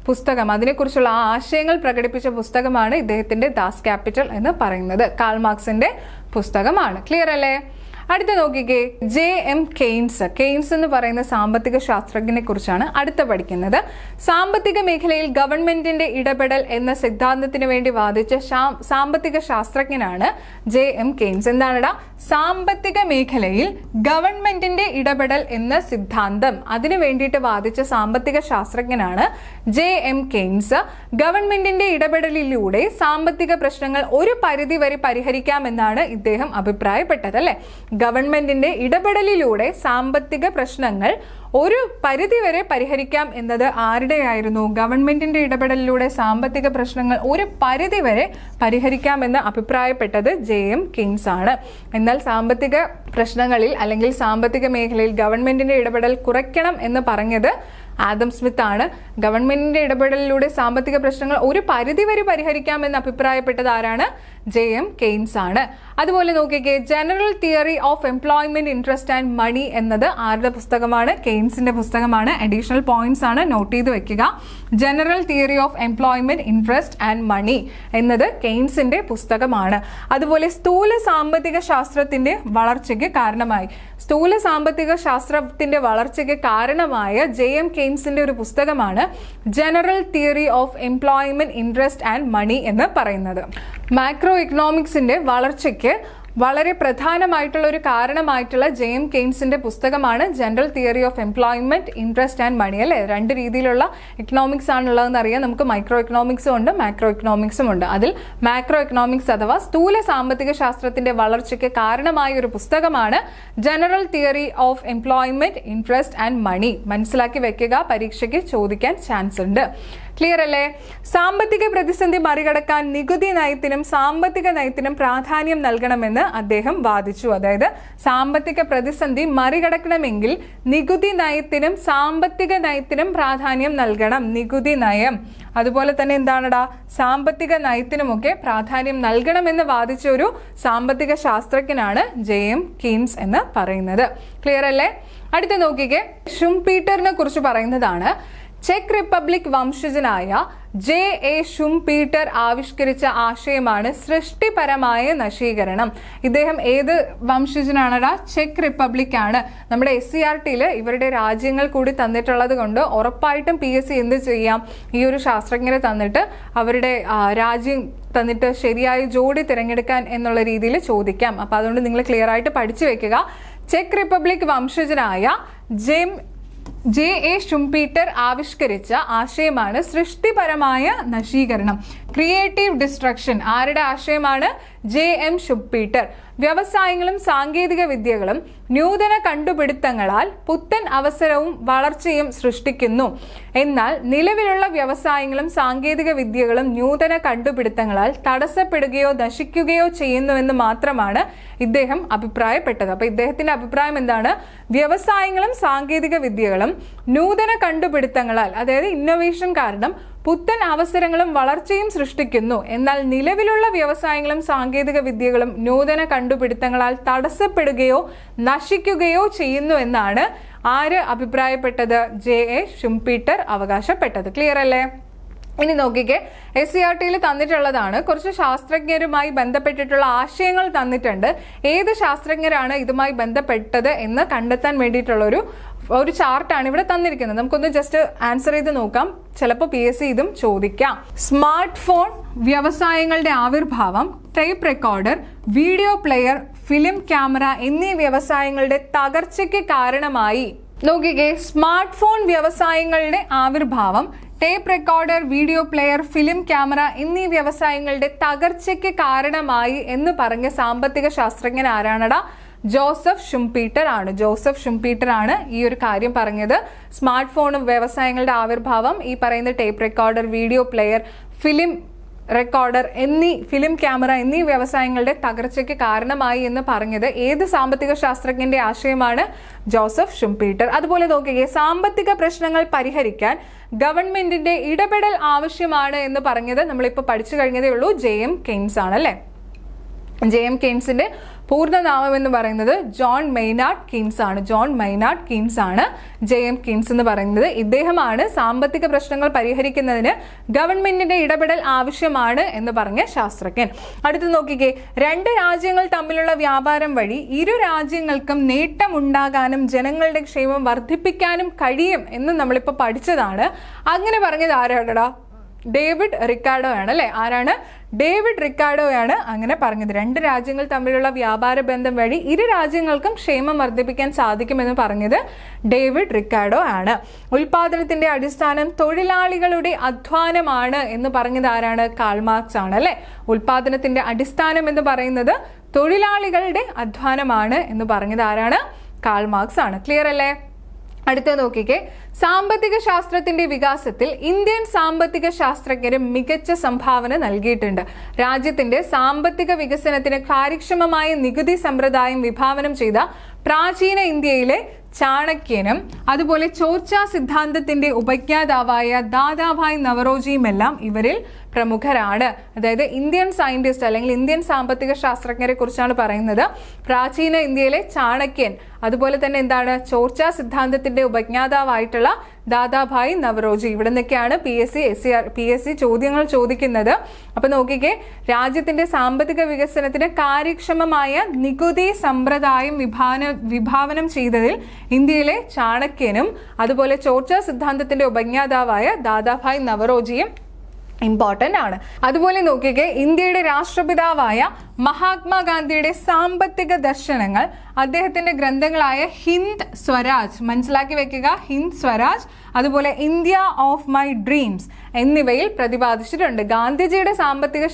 പുസ്തകം, അതിനെക്കുറിച്ചുള്ള ആ ആശയങ്ങൾ പ്രകടിപ്പിച്ച പുസ്തകമാണ് ഇദ്ദേഹത്തിന്റെ ദാസ് ക്യാപിറ്റൽ എന്ന് പറയുന്നത്. കാൾ മാർക്സിന്റെ പുസ്തകമാണ്. ക്ലിയർ അല്ലേ? അടുത്ത നോക്കിക്കേ, JM കെയ്ൻസ്. കെയ്ൻസ് എന്ന് പറയുന്ന സാമ്പത്തിക ശാസ്ത്രജ്ഞനെ കുറിച്ചാണ് അടുത്ത പഠിക്കുന്നത്. സാമ്പത്തിക മേഖലയിൽ ഗവൺമെന്റിന്റെ ഇടപെടൽ എന്ന സിദ്ധാന്തത്തിന് വേണ്ടി വാദിച്ച സാമ്പത്തിക ശാസ്ത്രജ്ഞനാണ് JM കെയ്ൻസ്. എന്താണെടാ? സാമ്പത്തിക മേഖലയിൽ ഗവൺമെന്റിന്റെ ഇടപെടൽ എന്ന സിദ്ധാന്തം, അതിനു വേണ്ടിയിട്ട് വാദിച്ച സാമ്പത്തിക ശാസ്ത്രജ്ഞനാണ് JM കെയ്ൻസ്. ഗവൺമെന്റിന്റെ ഇടപെടലിലൂടെ സാമ്പത്തിക പ്രശ്നങ്ങൾ ഒരു പരിധി വരെ പരിഹരിക്കാമെന്നാണ് ഇദ്ദേഹം അഭിപ്രായപ്പെട്ടത്. അല്ലെ? ഗവൺമെന്റിന്റെ ഇടപെടലിലൂടെ സാമ്പത്തിക പ്രശ്നങ്ങൾ ഒരു പരിധി വരെ പരിഹരിക്കാം എന്നത് ആരുടെയായിരുന്നു? ഗവൺമെന്റിന്റെ ഇടപെടലിലൂടെ സാമ്പത്തിക പ്രശ്നങ്ങൾ ഒരു പരിധി വരെ പരിഹരിക്കാമെന്ന് അഭിപ്രായപ്പെട്ടത് JM കെയ്ൻസ് ആണ്. എന്നാൽ സാമ്പത്തിക പ്രശ്നങ്ങളിൽ അല്ലെങ്കിൽ സാമ്പത്തിക മേഖലയിൽ ഗവൺമെന്റിന്റെ ഇടപെടൽ കുറയ്ക്കണം എന്ന് പറഞ്ഞത് ആദം സ്മിത്ത് ആണ്. ഗവൺമെന്റിന്റെ ഇടപെടലിലൂടെ സാമ്പത്തിക പ്രശ്നങ്ങൾ ഒരു പരിധി വരെ പരിഹരിക്കാമെന്ന് അഭിപ്രായപ്പെട്ടത് ആരാണ്? JM കെയ്ൻസ് ആണ്. അതുപോലെ നോക്കിക്കേ, general theory of employment interest and money എന്നത് ആരുടെ പുസ്തകമാണ്? കെയ്ൻസിന്റെ പുസ്തകമാണ്. അഡീഷണൽ പോയിന്റ്സ് ആണ്, നോട്ട് ചെയ്ത് വെക്കുക. General theory of employment interest and money എന്നത് കെയ്ൻസിന്റെ പുസ്തകമാണ്. അതുപോലെ സ്ഥൂല സാമ്പത്തിക ശാസ്ത്രത്തിന്റെ വളർച്ചയ്ക്ക് കാരണമായി, സ്ഥൂല സാമ്പത്തിക ശാസ്ത്രത്തിന്റെ വളർച്ചയ്ക്ക് കാരണമായ JM കെയ്ൻസിന്റെ ഒരു പുസ്തകമാണ് general theory of employment interest and money എന്ന് പറയുന്നത്. മാക്രോ ഇക്കണോമിക്സിന്റെ വളർച്ചയ്ക്ക് വളരെ പ്രധാനമായിട്ടുള്ള ഒരു കാരണമായിട്ടുള്ള JM കെയ്ൻസിന്റെ പുസ്തകമാണ് general theory of employment interest and money. അല്ലെ? രണ്ട് രീതിയിലുള്ള ഇക്കണോമിക്സ് ആണുള്ളതെന്ന് അറിയാം. നമുക്ക് മൈക്രോ ഇക്കണോമിക്സും ഉണ്ട്, മാക്രോ ഇക്കണോമിക്സും ഉണ്ട്. അതിൽ മാക്രോ ഇക്കണോമിക്സ് അഥവാ സ്ഥൂല സാമ്പത്തിക ശാസ്ത്രത്തിന്റെ വളർച്ചയ്ക്ക് കാരണമായ ഒരു പുസ്തകമാണ് general theory of employment interest and money. മനസ്സിലാക്കി വെക്കുക, പരീക്ഷയ്ക്ക് ചോദിക്കാൻ ചാൻസ് ഉണ്ട്. ക്ലിയർ അല്ലേ? സാമ്പത്തിക പ്രതിസന്ധി മറികടക്കാൻ നികുതി നയത്തിനും സാമ്പത്തിക നയത്തിനും പ്രാധാന്യം നൽകണമെന്ന് അദ്ദേഹം വാദിച്ചു. അതായത് സാമ്പത്തിക പ്രതിസന്ധി മറികടക്കണമെങ്കിൽ നികുതി നയത്തിനും സാമ്പത്തിക നയത്തിനും പ്രാധാന്യം നൽകണം. നികുതി നയം അതുപോലെ തന്നെ എന്താണടാ? സാമ്പത്തിക നയത്തിനുമൊക്കെ പ്രാധാന്യം നൽകണമെന്ന് വാദിച്ച ഒരു സാമ്പത്തിക ശാസ്ത്രജ്ഞനാണ് JM കെയ്ൻസ് എന്ന് പറയുന്നത്. ക്ലിയർ അല്ലേ? അടുത്ത നോക്കിക്കേ, ഷുംപീറ്ററിനെ കുറിച്ച് പറയുന്നതാണ്. ചെക്ക് റിപ്പബ്ലിക് വംശജനായ JA ഷുംപീറ്റർ ആവിഷ്കരിച്ച ആശയമാണ് സൃഷ്ടിപരമായ നശീകരണം. ഇദ്ദേഹം ഏത് വംശജനാണടാ? ചെക്ക് റിപ്പബ്ലിക് ആണ്. നമ്മുടെ SCERT-യിൽ ഇവരുടെ രാജ്യങ്ങൾ കൂടി തന്നിട്ടുള്ളത് കൊണ്ട് ഉറപ്പായിട്ടും PSC എന്ത് ചെയ്യാം? ഈ ഒരു ശാസ്ത്രജ്ഞരെ തന്നിട്ട് അവരുടെ രാജ്യം തന്നിട്ട് ശരിയായ ജോഡി തിരഞ്ഞെടുക്കാൻ എന്നുള്ള രീതിയിൽ ചോദിക്കാം. അപ്പോൾ അതുകൊണ്ട് നിങ്ങൾ ക്ലിയർ ആയിട്ട് പഠിച്ചു വെക്കുക. ചെക്ക് റിപ്പബ്ലിക് വംശജനായ JA ഷുംപീറ്റർ ആവിഷ്കരിച്ച ആശയമാണ് സൃഷ്ടിപരമായ നശീകരണം, ക്രിയേറ്റീവ് ഡിസ്ട്രക്ഷൻ. ആരുടെ ആശയമാണ്? JM ഷുംപീറ്റർ. വ്യവസായങ്ങളും സാങ്കേതിക വിദ്യകളും നൂതന കണ്ടുപിടുത്തങ്ങളാൽ പുത്തൻ അവസരവും വളർച്ചയും സൃഷ്ടിക്കുന്നു. എന്നാൽ നിലവിലുള്ള വ്യവസായങ്ങളും സാങ്കേതിക വിദ്യകളും നൂതന കണ്ടുപിടുത്തങ്ങളാൽ തടസ്സപ്പെടുകയോ നശിക്കുകയോ ചെയ്യുന്നുവെന്ന് മാത്രമാണ് ഇദ്ദേഹം അഭിപ്രായപ്പെട്ടത്. അപ്പൊ ഇദ്ദേഹത്തിന്റെ അഭിപ്രായം എന്താണ്? വ്യവസായങ്ങളും സാങ്കേതിക വിദ്യകളും നൂതന കണ്ടുപിടുത്തങ്ങളാൽ, അതായത് ഇന്നോവേഷൻ കാരണം പുത്തൻ അവസരങ്ങളും വളർച്ചയും സൃഷ്ടിക്കുന്നു. എന്നാൽ നിലവിലുള്ള വ്യവസായങ്ങളും സാങ്കേതിക വിദ്യകളും നൂതന കണ്ടുപിടുത്തങ്ങളാൽ തടസ്സപ്പെടുകയോ നശിക്കുകയോ ചെയ്യുന്നു എന്നാണ് ആര് അഭിപ്രായപ്പെട്ടത്? JA ഷുംപീറ്റർ അവകാശപ്പെട്ടത്. ക്ലിയർ അല്ലേ? ഇനി നോക്കിക്കേ, SCERT-യിൽ തന്നിട്ടുള്ളതാണ്. കുറച്ച് ശാസ്ത്രജ്ഞരുമായി ബന്ധപ്പെട്ടിട്ടുള്ള ആശയങ്ങൾ തന്നിട്ടുണ്ട്. ഏത് ശാസ്ത്രജ്ഞരാണ് ഇതുമായി ബന്ധപ്പെട്ടത് എന്ന് കണ്ടെത്താൻ വേണ്ടിയിട്ടുള്ള ഒരു ചാർട്ടാണ് ഇവിടെ തന്നിരിക്കുന്നത്. നമുക്കൊന്ന് ജസ്റ്റ് ആൻസർ ചെയ്ത് നോക്കാം. ചിലപ്പോൾ PSC ഇതും ചോദിക്കാം. സ്മാർട്ട് ഫോൺ, വ്യവസായങ്ങളുടെ ആവിർഭാവം, tape recorder, video player, film camera എന്നീ വ്യവസായങ്ങളുടെ തകർച്ചയ്ക്ക് കാരണമായി. നോക്കിക്കേ, സ്മാർട്ട് ഫോൺ വ്യവസായങ്ങളുടെ ആവിർഭാവം, tape recorder, video player, film camera എന്നീ വ്യവസായങ്ങളുടെ തകർച്ചയ്ക്ക് കാരണമായി എന്ന് പറഞ്ഞ സാമ്പത്തിക ശാസ്ത്രജ്ഞൻ ആരാണടാ? ജോസഫ് ഷുംപീറ്റർ ആണ്. ജോസഫ് ഷുംപീറ്റർ ആണ് ഈ ഒരു കാര്യം പറഞ്ഞത്. സ്മാർട്ട് ഫോൺ വ്യവസായങ്ങളുടെ ആവിർഭാവം, ഈ പറയുന്ന tape recorder, video player, film recorder film camera എന്നീ വ്യവസായങ്ങളുടെ തകർച്ചയ്ക്ക് കാരണമായി എന്ന് പറഞ്ഞത് ഏത് സാമ്പത്തിക ശാസ്ത്രജ്ഞന്റെ ആശയമാണ്? ജോസഫ് ഷുംപീറ്റർ. അതുപോലെ നോക്കുകയെ സാമ്പത്തിക പ്രശ്നങ്ങൾ പരിഹരിക്കാൻ ഗവൺമെന്റിന്റെ ഇടപെടൽ ആവശ്യമാണ് എന്ന് പറഞ്ഞത് നമ്മളിപ്പോൾ പഠിച്ചു കഴിഞ്ഞതേ ഉള്ളൂ, JM കെയ്ൻസ് ആണ് അല്ലെ. JM കെയ്ൻസിന്റെ പൂർണ്ണനാമം എന്ന് പറയുന്നത് ജോൺ മെയ്നാർഡ് കീൻസ് ആണ്. ജോൺ മെയ്നാർഡ് കീൻസ് ആണ് JM കീൻസ് എന്ന് പറയുന്നത്. ഇദ്ദേഹമാണ് സാമ്പത്തിക പ്രശ്നങ്ങൾ പരിഹരിക്കുന്നതിന് ഗവൺമെന്റിന്റെ ഇടപെടൽ ആവശ്യമാണ് എന്ന് പറഞ്ഞ ശാസ്ത്രജ്ഞൻ. അടുത്ത് നോക്കിക്കേ, രണ്ട് രാജ്യങ്ങൾ തമ്മിലുള്ള വ്യാപാരം വഴി ഇരു രാജ്യങ്ങൾക്കും നേട്ടമുണ്ടാകാനും ജനങ്ങളുടെ ക്ഷേമം വർദ്ധിപ്പിക്കാനും കഴിയും എന്ന് നമ്മളിപ്പോൾ പഠിച്ചതാണ്. അങ്ങനെ പറഞ്ഞത് ആരാടടാ? ഡേവിഡ് റിക്കാർഡോ ആണ് അല്ലെ. ആരാണ്? ഡേവിഡ് റിക്കാർഡോയാണ് അങ്ങനെ പറഞ്ഞത്. രണ്ട് രാജ്യങ്ങൾ തമ്മിലുള്ള വ്യാപാര ബന്ധം വഴി ഇരു രാജ്യങ്ങൾക്കും ക്ഷേമം വർദ്ധിപ്പിക്കാൻ സാധിക്കുമെന്ന് പറഞ്ഞത് ഡേവിഡ് റിക്കാർഡോ ആണ്. ഉൽപാദനത്തിന്റെ അടിസ്ഥാനം തൊഴിലാളികളുടെ അധ്വാനമാണ് എന്ന് പറഞ്ഞത് ആരാണ്? കാൾ മാർക്സ് ആണ് അല്ലെ. ഉൽപാദനത്തിന്റെ അടിസ്ഥാനം എന്ന് പറയുന്നത് തൊഴിലാളികളുടെ അധ്വാനമാണ് എന്ന് പറഞ്ഞത് ആരാണ്? കാൾ മാർക്സ് ആണ്. ക്ലിയർ അല്ലേ? അടുത്ത നോക്കിക്കേ, സാമ്പത്തിക ശാസ്ത്രത്തിന്റെ വികാസത്തിൽ ഇന്ത്യൻ സാമ്പത്തിക ശാസ്ത്രജ്ഞര് മികച്ച സംഭാവന നൽകിയിട്ടുണ്ട്. രാജ്യത്തിന്റെ സാമ്പത്തിക വികസനത്തിന് കാര്യക്ഷമമായ നികുതി സമ്പ്രദായം വിഭാവനം ചെയ്ത പ്രാചീന ഇന്ത്യയിലെ ചാണക്യനും അതുപോലെ ചോർച്ചാ സിദ്ധാന്തത്തിന്റെ ഉപജ്ഞാതാവായ ദാദാഭായ് നവറോജിയുമെല്ലാം ഇവരിൽ പ്രമുഖരാണ്. അതായത് ഇന്ത്യൻ സയന്റിസ്റ്റ് അല്ലെങ്കിൽ ഇന്ത്യൻ സാമ്പത്തിക ശാസ്ത്രജ്ഞരെ കുറിച്ചാണ് പറയുന്നത്. പ്രാചീന ഇന്ത്യയിലെ ചാണക്യൻ, അതുപോലെ തന്നെ എന്താണ്, ചോർച്ചാ സിദ്ധാന്തത്തിന്റെ ഉപജ്ഞാതാവായിട്ടുള്ള ദാദാഭായ് നവറോജി. ഇവിടെ നിന്നൊക്കെയാണ് PSC ചോദ്യങ്ങൾ ചോദിക്കുന്നത്. അപ്പൊ നോക്കിക്കേ, രാജ്യത്തിന്റെ സാമ്പത്തിക വികസനത്തിന് കാര്യക്ഷമമായ നികുതി സമ്പ്രദായം വിഭാവനം ചെയ്തതിൽ ഇന്ത്യയിലെ ചാണക്യനും അതുപോലെ ചോർച്ചാ സിദ്ധാന്തത്തിന്റെ ഉപജ്ഞാതാവായ ദാദാഭായ് നവറോജിയും ഇമ്പോർട്ടന്റ് ആണ്. അതുപോലെ നോക്കിക്കേ, ഇന്ത്യയുടെ രാഷ്ട്രപിതാവായ മഹാത്മാഗാന്ധിയുടെ സാമ്പത്തിക ദർശനങ്ങൾ അദ്ദേഹത്തിന്റെ ഗ്രന്ഥങ്ങളായ ഹിന്ദ് സ്വരാജ്, മനസ്സിലാക്കി വെക്കുക, ഹിന്ദ് സ്വരാജ്, അതുപോലെ ഇന്ത്യ ഓഫ് മൈ ഡ്രീംസ് എന്നിവയിൽ പ്രതിപാദിച്ചിട്ടുണ്ട്. ഗാന്ധിജിയുടെ സാമ്പത്തിക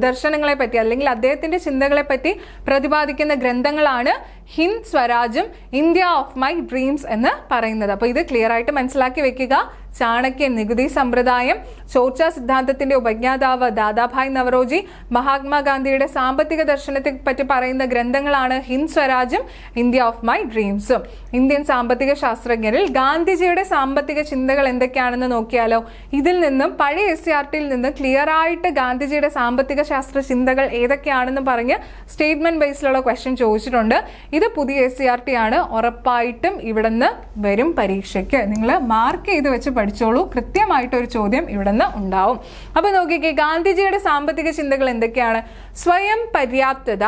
ദർശനങ്ങളെ പറ്റി അല്ലെങ്കിൽ അദ്ദേഹത്തിന്റെ ചിന്തകളെ പറ്റി പ്രതിപാദിക്കുന്ന ഗ്രന്ഥങ്ങളാണ് ഹിന്ദ് സ്വരാജും ഇന്ത്യ ഓഫ് മൈ ഡ്രീംസ് എന്ന് പറയുന്നത്. അപ്പൊ ഇത് ക്ലിയർ ആയിട്ട് മനസ്സിലാക്കി വെക്കുക. ചാണക്യൻ, നികുതി സമ്പ്രദായം, ചോർച്ചാ സിദ്ധാന്തത്തിന്റെ ഉപജ്ഞാതാവ് ദാദാഭായ് നവറോജി, മഹാത്മാഗാന്ധിയുടെ സാമ്പത്തിക ദർശനത്തെ പറ്റി പറയുന്ന ഗ്രന്ഥങ്ങളാണ് ഹിന്ദ് സ്വരാജും ഇന്ത്യ ഓഫ് മൈ ഡ്രീംസും. ഇന്ത്യൻ സാമ്പത്തിക ശാസ്ത്രജ്ഞരിൽ ഗാന്ധിജിയുടെ സാമ്പത്തിക ചിന്തകൾ എന്തൊക്കെയാണെന്ന് നോക്കിയാലോ? ഇതിൽ നിന്നും പഴയ SCRTയിൽ നിന്ന് ക്ലിയർ ആയിട്ട് ഗാന്ധിജിയുടെ സാമ്പത്തിക ശാസ്ത്ര ചിന്തകൾ ഏതൊക്കെയാണെന്ന് പറഞ്ഞ് സ്റ്റേറ്റ്മെന്റ് ബേസിലുള്ള ക്വസ്റ്റ്യൻ ചോദിച്ചിട്ടുണ്ട്. ഇത് പുതിയ SCRT ആണ്. ഉറപ്പായിട്ടും ഇവിടുന്ന് വരും പരീക്ഷയ്ക്ക്. നിങ്ങൾ മാർക്ക് ചെയ്ത് വെച്ച് പഠിച്ചോളൂ, കൃത്യമായിട്ടൊരു ചോദ്യം ഇവിടുന്ന് ഉണ്ടാവും. അപ്പൊ നോക്കിക്കേ, ഗാന്ധിജിയുടെ സാമ്പത്തിക ചിന്തകൾ എന്തൊക്കെയാണ്? സ്വയം പര്യാപ്തത,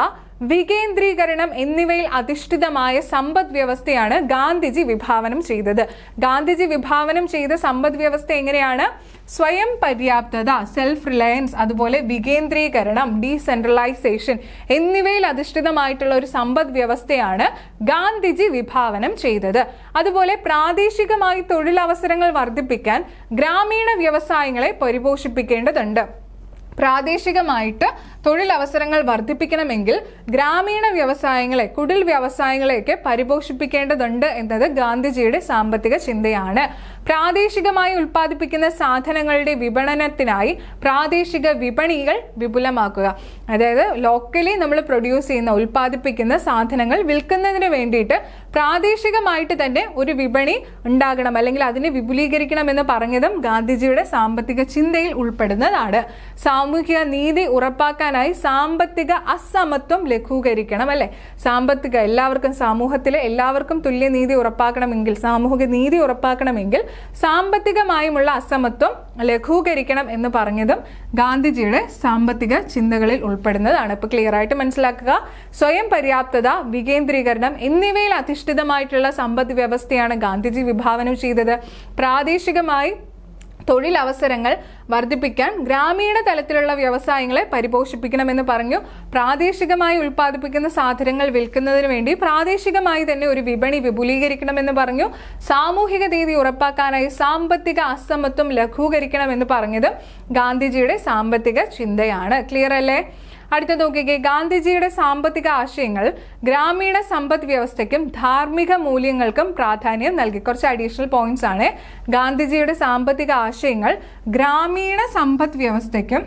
വികേന്ദ്രീകരണം എന്നിവയിൽ അധിഷ്ഠിതമായ സമ്പദ് വ്യവസ്ഥയാണ് ഗാന്ധിജി വിഭാവനം ചെയ്തത്. ഗാന്ധിജി വിഭാവനം ചെയ്ത സമ്പദ് വ്യവസ്ഥ എങ്ങനെയാണ്? സ്വയം പര്യാപ്തത, സെൽഫ് റിലയൻസ്, അതുപോലെ വികേന്ദ്രീകരണം, ഡീസെൻട്രലൈസേഷൻ എന്നിവയിൽ അധിഷ്ഠിതമായിട്ടുള്ള ഒരു സമ്പദ് വ്യവസ്ഥയാണ് ഗാന്ധിജി വിഭാവനം ചെയ്തത്. അതുപോലെ പ്രാദേശികമായി തൊഴിലവസരങ്ങൾ വർദ്ധിപ്പിക്കാൻ ഗ്രാമീണ വ്യവസായങ്ങളെ പരിപോഷിപ്പിക്കേണ്ടതുണ്ട്. പ്രാദേശികമായിട്ട് തൊഴിലവസരങ്ങൾ വർദ്ധിപ്പിക്കണമെങ്കിൽ ഗ്രാമീണ വ്യവസായങ്ങളെ, കുടിൽ വ്യവസായങ്ങളെയൊക്കെ പരിപോഷിപ്പിക്കേണ്ടതുണ്ട് എന്നത് ഗാന്ധിജിയുടെ സാമ്പത്തിക ചിന്തയാണ്. പ്രാദേശികമായി ഉൽപ്പാദിപ്പിക്കുന്ന സാധനങ്ങളുടെ വിപണനത്തിനായി പ്രാദേശിക വിപണികൾ വിപുലമാക്കുക. അതായത് ലോക്കലി നമ്മൾ പ്രൊഡ്യൂസ് ചെയ്യുന്ന, ഉൽപ്പാദിപ്പിക്കുന്ന സാധനങ്ങൾ വിൽക്കുന്നതിന് വേണ്ടിയിട്ട് പ്രാദേശികമായിട്ട് തന്നെ ഒരു വിപണി ഉണ്ടാകണം, അല്ലെങ്കിൽ അതിനെ വിപുലീകരിക്കണം എന്ന് പറഞ്ഞതും ഗാന്ധിജിയുടെ സാമ്പത്തിക ചിന്തയിൽ ഉൾപ്പെടുന്നതാണ്. സാമൂഹിക നീതി ഉറപ്പാക്കാനായി സാമ്പത്തിക അസമത്വം ലഘൂകരിക്കണം, അല്ലെ? സമൂഹത്തിലെ എല്ലാവർക്കും തുല്യനീതി ഉറപ്പാക്കണമെങ്കിൽ, സാമൂഹിക നീതി ഉറപ്പാക്കണമെങ്കിൽ സാമ്പത്തികമായുമുള്ള അസമത്വം ലഘൂകരിക്കണം എന്ന് പറഞ്ഞതും ഗാന്ധിജിയുടെ സാമ്പത്തിക ചിന്തകളിൽ ഉൾപ്പെടുന്നതാണ്. ഇപ്പൊ ക്ലിയർ ആയിട്ട് മനസ്സിലാക്കുക. സ്വയം പര്യാപ്തത, വികേന്ദ്രീകരണം എന്നിവയിൽ അധിഷ്ഠിതമായിട്ടുള്ള സമ്പദ് വ്യവസ്ഥയാണ് ഗാന്ധിജി വിഭാവനം ചെയ്തത്. പ്രാദേശികമായി തൊഴിലവസരങ്ങൾ വർദ്ധിപ്പിക്കാൻ ഗ്രാമീണ തലത്തിലുള്ള വ്യവസായങ്ങളെ പരിപോഷിപ്പിക്കണമെന്ന് പറഞ്ഞു. പ്രാദേശികമായി ഉൽപ്പാദിപ്പിക്കുന്ന സാധനങ്ങൾ വിൽക്കുന്നതിന് വേണ്ടി പ്രാദേശികമായി തന്നെ ഒരു വിപണി വിപുലീകരിക്കണമെന്ന് പറഞ്ഞു. സാമൂഹിക നീതി ഉറപ്പാക്കാനായി സാമ്പത്തിക അസമത്വം ലഘൂകരിക്കണമെന്ന് പറഞ്ഞത് ഗാന്ധിജിയുടെ സാമ്പത്തിക ചിന്തയാണ്. ക്ലിയർ അല്ലേ? അടുത്ത നോക്കിക്കേ, ഗാന്ധിജിയുടെ സാമ്പത്തിക ആശയങ്ങൾ ഗ്രാമീണ സമ്പദ് വ്യവസ്ഥയ്ക്കും ധാർമ്മിക മൂല്യങ്ങൾക്കും പ്രാധാന്യം നൽകി. കുറച്ച് അഡീഷണൽ പോയിന്റ്സ് ആണ്. ഗാന്ധിജിയുടെ സാമ്പത്തിക ആശയങ്ങൾ ഗ്രാമീണ സമ്പദ് വ്യവസ്ഥയ്ക്കും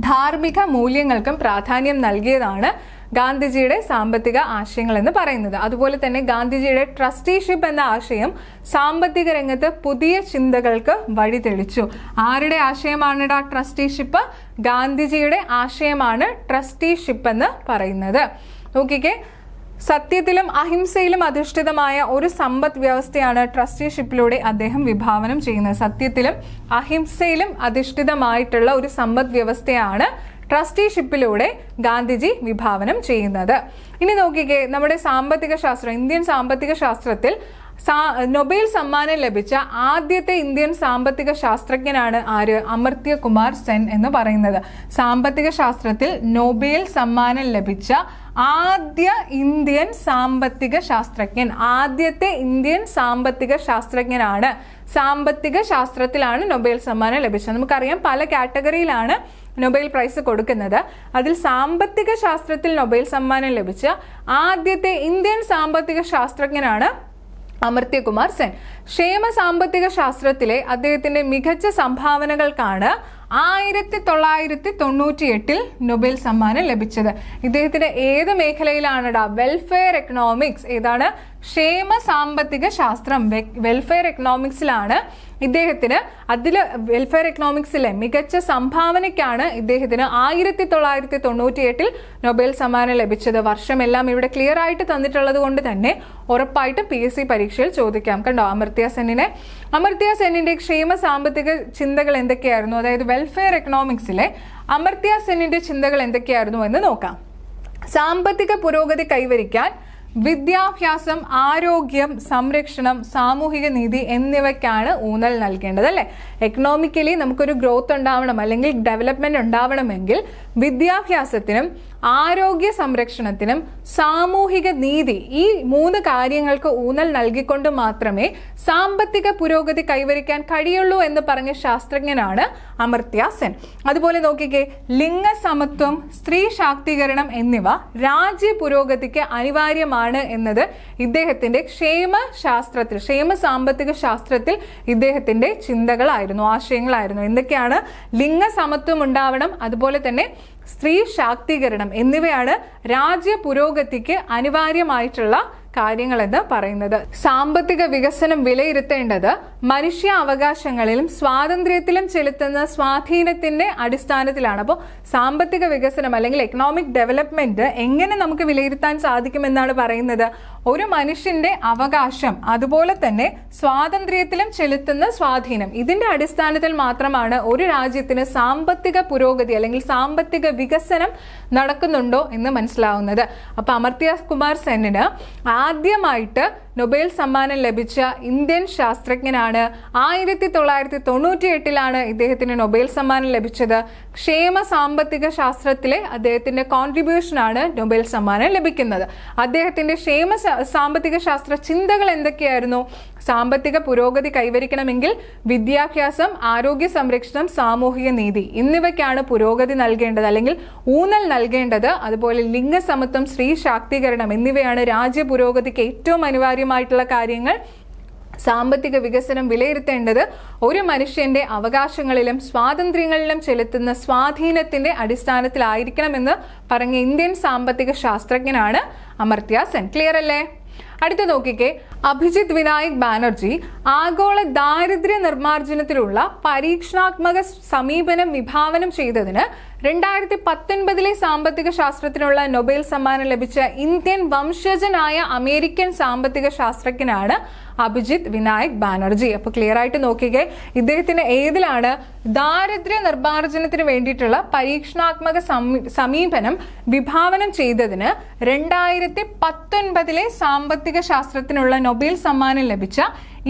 ധാർമ്മിക മൂല്യങ്ങൾക്കും പ്രാധാന്യം നൽകിയതാണ് ഗാന്ധിജിയുടെ സാമ്പത്തിക ആശയങ്ങൾ എന്ന് പറയുന്നത്. അതുപോലെ തന്നെ ഗാന്ധിജിയുടെ ട്രസ്റ്റിഷിപ്പ് എന്ന ആശയം സാമ്പത്തിക രംഗത്ത് പുതിയ ചിന്തകൾക്ക് വഴിതെളിച്ചു. ആരുടെ ആശയമാണ് ട്രസ്റ്റിഷിപ്പ്? ഗാന്ധിജിയുടെ ആശയമാണ് ട്രസ്റ്റിഷിപ്പ് എന്ന് പറയുന്നത്. നോക്കിക്കേ, സത്യത്തിലും അഹിംസയിലും അധിഷ്ഠിതമായ ഒരു സമ്പദ് വ്യവസ്ഥയാണ് ട്രസ്റ്റിഷിപ്പിലൂടെ അദ്ദേഹം വിഭാവനം ചെയ്യുന്നത്. സത്യത്തിലും അഹിംസയിലും അധിഷ്ഠിതമായിട്ടുള്ള ഒരു സമ്പദ് വ്യവസ്ഥയാണ് ട്രസ്റ്റിഷിപ്പിലൂടെ ഗാന്ധിജി വിഭാവനം ചെയ്യുന്നത്. ഇനി നോക്കിക്കേ, നമ്മുടെ സാമ്പത്തിക ശാസ്ത്രം, ഇന്ത്യൻ സാമ്പത്തിക ശാസ്ത്രത്തിൽ നൊബേൽ സമ്മാനം ലഭിച്ച ആദ്യത്തെ ഇന്ത്യൻ സാമ്പത്തിക ശാസ്ത്രജ്ഞനാണ് ആര്? അമർത്യ കുമാർ സെൻ എന്ന് പറയുന്നത്. സാമ്പത്തിക ശാസ്ത്രത്തിൽ നൊബേൽ സമ്മാനം ലഭിച്ച ആദ്യ ഇന്ത്യൻ സാമ്പത്തിക ശാസ്ത്രജ്ഞൻ, ആദ്യത്തെ ഇന്ത്യൻ സാമ്പത്തിക ശാസ്ത്രജ്ഞനാണ്. സാമ്പത്തിക ശാസ്ത്രത്തിലാണ് നൊബേൽ സമ്മാനം ലഭിച്ചത്. നമുക്കറിയാം പല കാറ്റഗറിയിലാണ് നൊബേൽ പ്രൈസ് കൊടുക്കുന്നത്. അതിൽ സാമ്പത്തിക ശാസ്ത്രത്തിൽ നൊബേൽ സമ്മാനം ലഭിച്ച ആദ്യത്തെ ഇന്ത്യൻ സാമ്പത്തിക ശാസ്ത്രജ്ഞനാണ് അമർത്യ കുമാർ സെൻ. ക്ഷേമ സാമ്പത്തിക ശാസ്ത്രത്തിലെ അദ്ദേഹത്തിന്റെ മികച്ച സംഭാവനകൾക്കാണ് 1998 നൊബേൽ സമ്മാനം ലഭിച്ചത്. ഇദ്ദേഹത്തിന്റെ ഏത് മേഖലയിലാണ്? Welfare economics. ഏതാണ്? ക്ഷേമ സാമ്പത്തിക ശാസ്ത്രം, വെൽഫെയർ എക്കണോമിക്സിലാണ് ഇദ്ദേഹത്തിന്. അതിൽ വെൽഫെയർ എക്കണോമിക്സിലെ മികച്ച സംഭാവനയ്ക്കാണ് ഇദ്ദേഹത്തിന് 1998 നൊബേൽ സമ്മാനം ലഭിച്ചത്. വർഷമെല്ലാം ഇവിടെ ക്ലിയർ ആയിട്ട് തന്നിട്ടുള്ളത് കൊണ്ട് തന്നെ ഉറപ്പായിട്ട് PSC പരീക്ഷയിൽ ചോദിക്കാം. കണ്ടോ അമർത്യ സെന്നിന്റെ ക്ഷേമ സാമ്പത്തിക ചിന്തകൾ എന്തൊക്കെയായിരുന്നു? അതായത് വെൽഫെയർ എക്കണോമിക്സിലെ അമർത്യ സെന്നിന്റെ ചിന്തകൾ എന്തൊക്കെയായിരുന്നു എന്ന് നോക്കാം. സാമ്പത്തിക പുരോഗതി കൈവരിക്കാൻ വിദ്യാഭ്യാസം, ആരോഗ്യം, സംരക്ഷണം, സാമൂഹിക നീതി എന്നിവയ്ക്കാണ് ഊന്നൽ നൽകേണ്ടത്, അല്ലെ? എക്കണോമിക്കലി നമുക്കൊരു ഗ്രോത്ത് ഉണ്ടാവണം അല്ലെങ്കിൽ ഡെവലപ്മെന്റ് ഉണ്ടാവണമെങ്കിൽ വിദ്യാഭ്യാസത്തിനും ആരോഗ്യ സംരക്ഷണത്തിനും സാമൂഹിക നീതി, ഈ 3 കാര്യങ്ങൾക്ക് ഊന്നൽ നൽകിക്കൊണ്ട് മാത്രമേ സാമ്പത്തിക പുരോഗതി കൈവരിക്കാൻ കഴിയുള്ളൂ എന്ന് പറഞ്ഞ ശാസ്ത്രജ്ഞനാണ് അമർത്യ സെൻ. അതുപോലെ നോക്കിക്കേ, ലിംഗസമത്വം, സ്ത്രീ ശാക്തീകരണം എന്നിവ രാജ്യ പുരോഗതിക്ക് അനിവാര്യമാണ് എന്നത് ഇദ്ദേഹത്തിന്റെ ക്ഷേമ സാമ്പത്തിക ശാസ്ത്രത്തിൽ ഇദ്ദേഹത്തിന്റെ ചിന്തകളായിരുന്നു, ആശയങ്ങളായിരുന്നു. എന്തൊക്കെയാണ്? ലിംഗസമത്വം ഉണ്ടാവണം, അതുപോലെ തന്നെ സ്ത്രീ ശാക്തീകരണം എന്നിവയാണ് രാജ്യ പുരോഗതിക്ക് അനിവാര്യമായിട്ടുള്ള കാര്യങ്ങളെന്ന് പറയുന്നത്. സാമ്പത്തിക വികസനം വിലയിരുത്തേണ്ടത് മനുഷ്യ അവകാശങ്ങളിലും സ്വാതന്ത്ര്യത്തിലും ചെലുത്തുന്ന സ്വാധീനത്തിന്റെ അടിസ്ഥാനത്തിലാണ്. അപ്പോൾ സാമ്പത്തിക വികസനം അല്ലെങ്കിൽ എക്കണോമിക് ഡെവലപ്മെന്റ് എങ്ങനെ നമുക്ക് വിലയിരുത്താൻ സാധിക്കുമെന്നാണ് പറയുന്നത്? ഒരു മനുഷ്യന്റെ അവകാശം അതുപോലെ തന്നെ സ്വാതന്ത്ര്യത്തിലും ചെലുത്തുന്ന സ്വാധീനം, ഇതിന്റെ അടിസ്ഥാനത്തിൽ മാത്രമാണ് ഒരു രാജ്യത്തിന് സാമ്പത്തിക പുരോഗതി അല്ലെങ്കിൽ സാമ്പത്തിക വികസനം നടക്കുന്നുണ്ടോ എന്ന് മനസ്സിലാവുന്നത്. അപ്പൊ അമർത്യ കുമാർ സെന്നിന് ആദ്യമായിട്ട് നൊബേൽ സമ്മാനം ലഭിച്ച ഇന്ത്യൻ ശാസ്ത്രജ്ഞനാണ്. 1998 ഇദ്ദേഹത്തിന് നൊബേൽ സമ്മാനം ലഭിച്ചത്. ക്ഷേമ സാമ്പത്തിക ശാസ്ത്രത്തിലെ അദ്ദേഹത്തിന്റെ കോൺട്രിബ്യൂഷനാണ് നൊബേൽ സമ്മാനം ലഭിക്കുന്നത്. അദ്ദേഹത്തിന്റെ ക്ഷേമ സാമ്പത്തിക ശാസ്ത്ര ചിന്തകൾ എന്തൊക്കെയായിരുന്നു? സാമ്പത്തിക പുരോഗതി കൈവരിക്കണമെങ്കിൽ വിദ്യാഭ്യാസം, ആരോഗ്യ സംരക്ഷണം, സാമൂഹിക നീതി എന്നിവയ്ക്കാണ് പുരോഗതി നൽകേണ്ടത് അല്ലെങ്കിൽ ഊന്നൽ നൽകേണ്ടത്. അതുപോലെ ലിംഗസമത്വം, സ്ത്രീ ശാക്തീകരണം എന്നിവയാണ് രാജ്യ പുരോഗതിക്ക് ഏറ്റവും അനിവാര്യമായിട്ടുള്ള കാര്യങ്ങൾ. സാമ്പത്തിക വികസനം വിലയിരുത്തേണ്ടത് ഒരു മനുഷ്യന്റെ അവകാശങ്ങളിലും സ്വാതന്ത്ര്യങ്ങളിലും ചെലുത്തുന്ന സ്വാധീനത്തിന്റെ അടിസ്ഥാനത്തിലായിരിക്കണമെന്ന് പറഞ്ഞ ഇന്ത്യൻ സാമ്പത്തിക ശാസ്ത്രജ്ഞനാണ് അമർത്യ സെൻ. ക്ലിയർ അല്ലേ? അടുത്ത നോക്കിക്കേ, അഭിജിത് വിനായക് ബാനർജി ആഗോള ദാരിദ്ര്യ നിർമ്മാർജ്ജനത്തിലുള്ള പരീക്ഷണാത്മക സമീപനം വിഭാവനം ചെയ്തതിന് 2019 സാമ്പത്തിക ശാസ്ത്രത്തിനുള്ള നൊബേൽ സമ്മാനം ലഭിച്ച ഇന്ത്യൻ വംശജനായ അമേരിക്കൻ സാമ്പത്തിക ശാസ്ത്രജ്ഞനാണ് അഭിജിത് വിനായക് ബാനർജി. അപ്പൊ ക്ലിയർ ആയിട്ട് നോക്കിക്കേ, ഇദ്ദേഹത്തിന് ഏതിലാണ് ദാരിദ്ര്യ നിർമ്മാർജ്ജനത്തിന് വേണ്ടിയിട്ടുള്ള പരീക്ഷണാത്മക സമീപനം വിഭാവനം ചെയ്തതിന് 2019 സാമ്പത്തിക ശാസ്ത്രത്തിനുള്ള നൊബേൽ സമ്മാനം ലഭിച്ച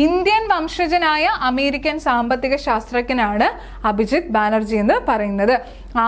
ഇന്ത്യൻ വംശജനായ അമേരിക്കൻ സാമ്പത്തിക ശാസ്ത്രജ്ഞനാണ് അഭിജിത് ബാനർജി എന്ന് പറയുന്നത്.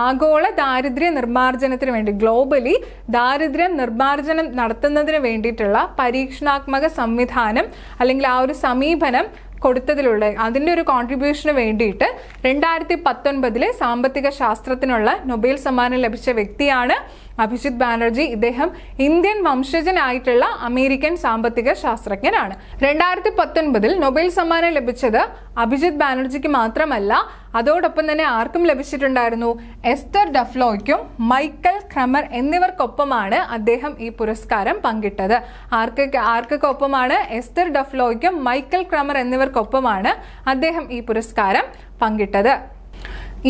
ആഗോള ദാരിദ്ര്യ നിർമ്മാർജ്ജനത്തിന് വേണ്ടി, ഗ്ലോബലി ദാരിദ്ര്യം നിർമ്മാർജ്ജനം നടത്തുന്നതിന് വേണ്ടിയിട്ടുള്ള പരീക്ഷണാത്മക സംവിധാനം അല്ലെങ്കിൽ ആ ഒരു സമീപനം കൊടുത്തതിലുള്ള അതിൻ്റെ ഒരു കോൺട്രിബ്യൂഷന് വേണ്ടിയിട്ട് 2019 സാമ്പത്തിക ശാസ്ത്രത്തിനുള്ള നൊബേൽ സമ്മാനം ലഭിച്ച വ്യക്തിയാണ് അഭിജിത്ത് ബാനർജി. ഇദ്ദേഹം ഇന്ത്യൻ വംശജനായിട്ടുള്ള അമേരിക്കൻ സാമ്പത്തിക ശാസ്ത്രജ്ഞനാണ്. 2019 നൊബേൽ സമ്മാനം ലഭിച്ചത് അഭിജിത്ത് ബാനർജിക്ക് മാത്രമല്ല, അതോടൊപ്പം തന്നെ ആർക്കും ലഭിച്ചിട്ടുണ്ടായിരുന്നു? എസ്റ്റർ ഡഫ്ലോയ്ക്കും മൈക്കൽ ക്രമർ എന്നിവർക്കൊപ്പമാണ് അദ്ദേഹം ഈ പുരസ്കാരം പങ്കിട്ടത്. ആർക്കൊക്കെ ഒപ്പമാണ്? എസ്റ്റർ ഡഫ്ലോയ്ക്കും മൈക്കൽ ക്രമർ എന്നിവർക്കൊപ്പമാണ് അദ്ദേഹം ഈ പുരസ്കാരം പങ്കിട്ടത്.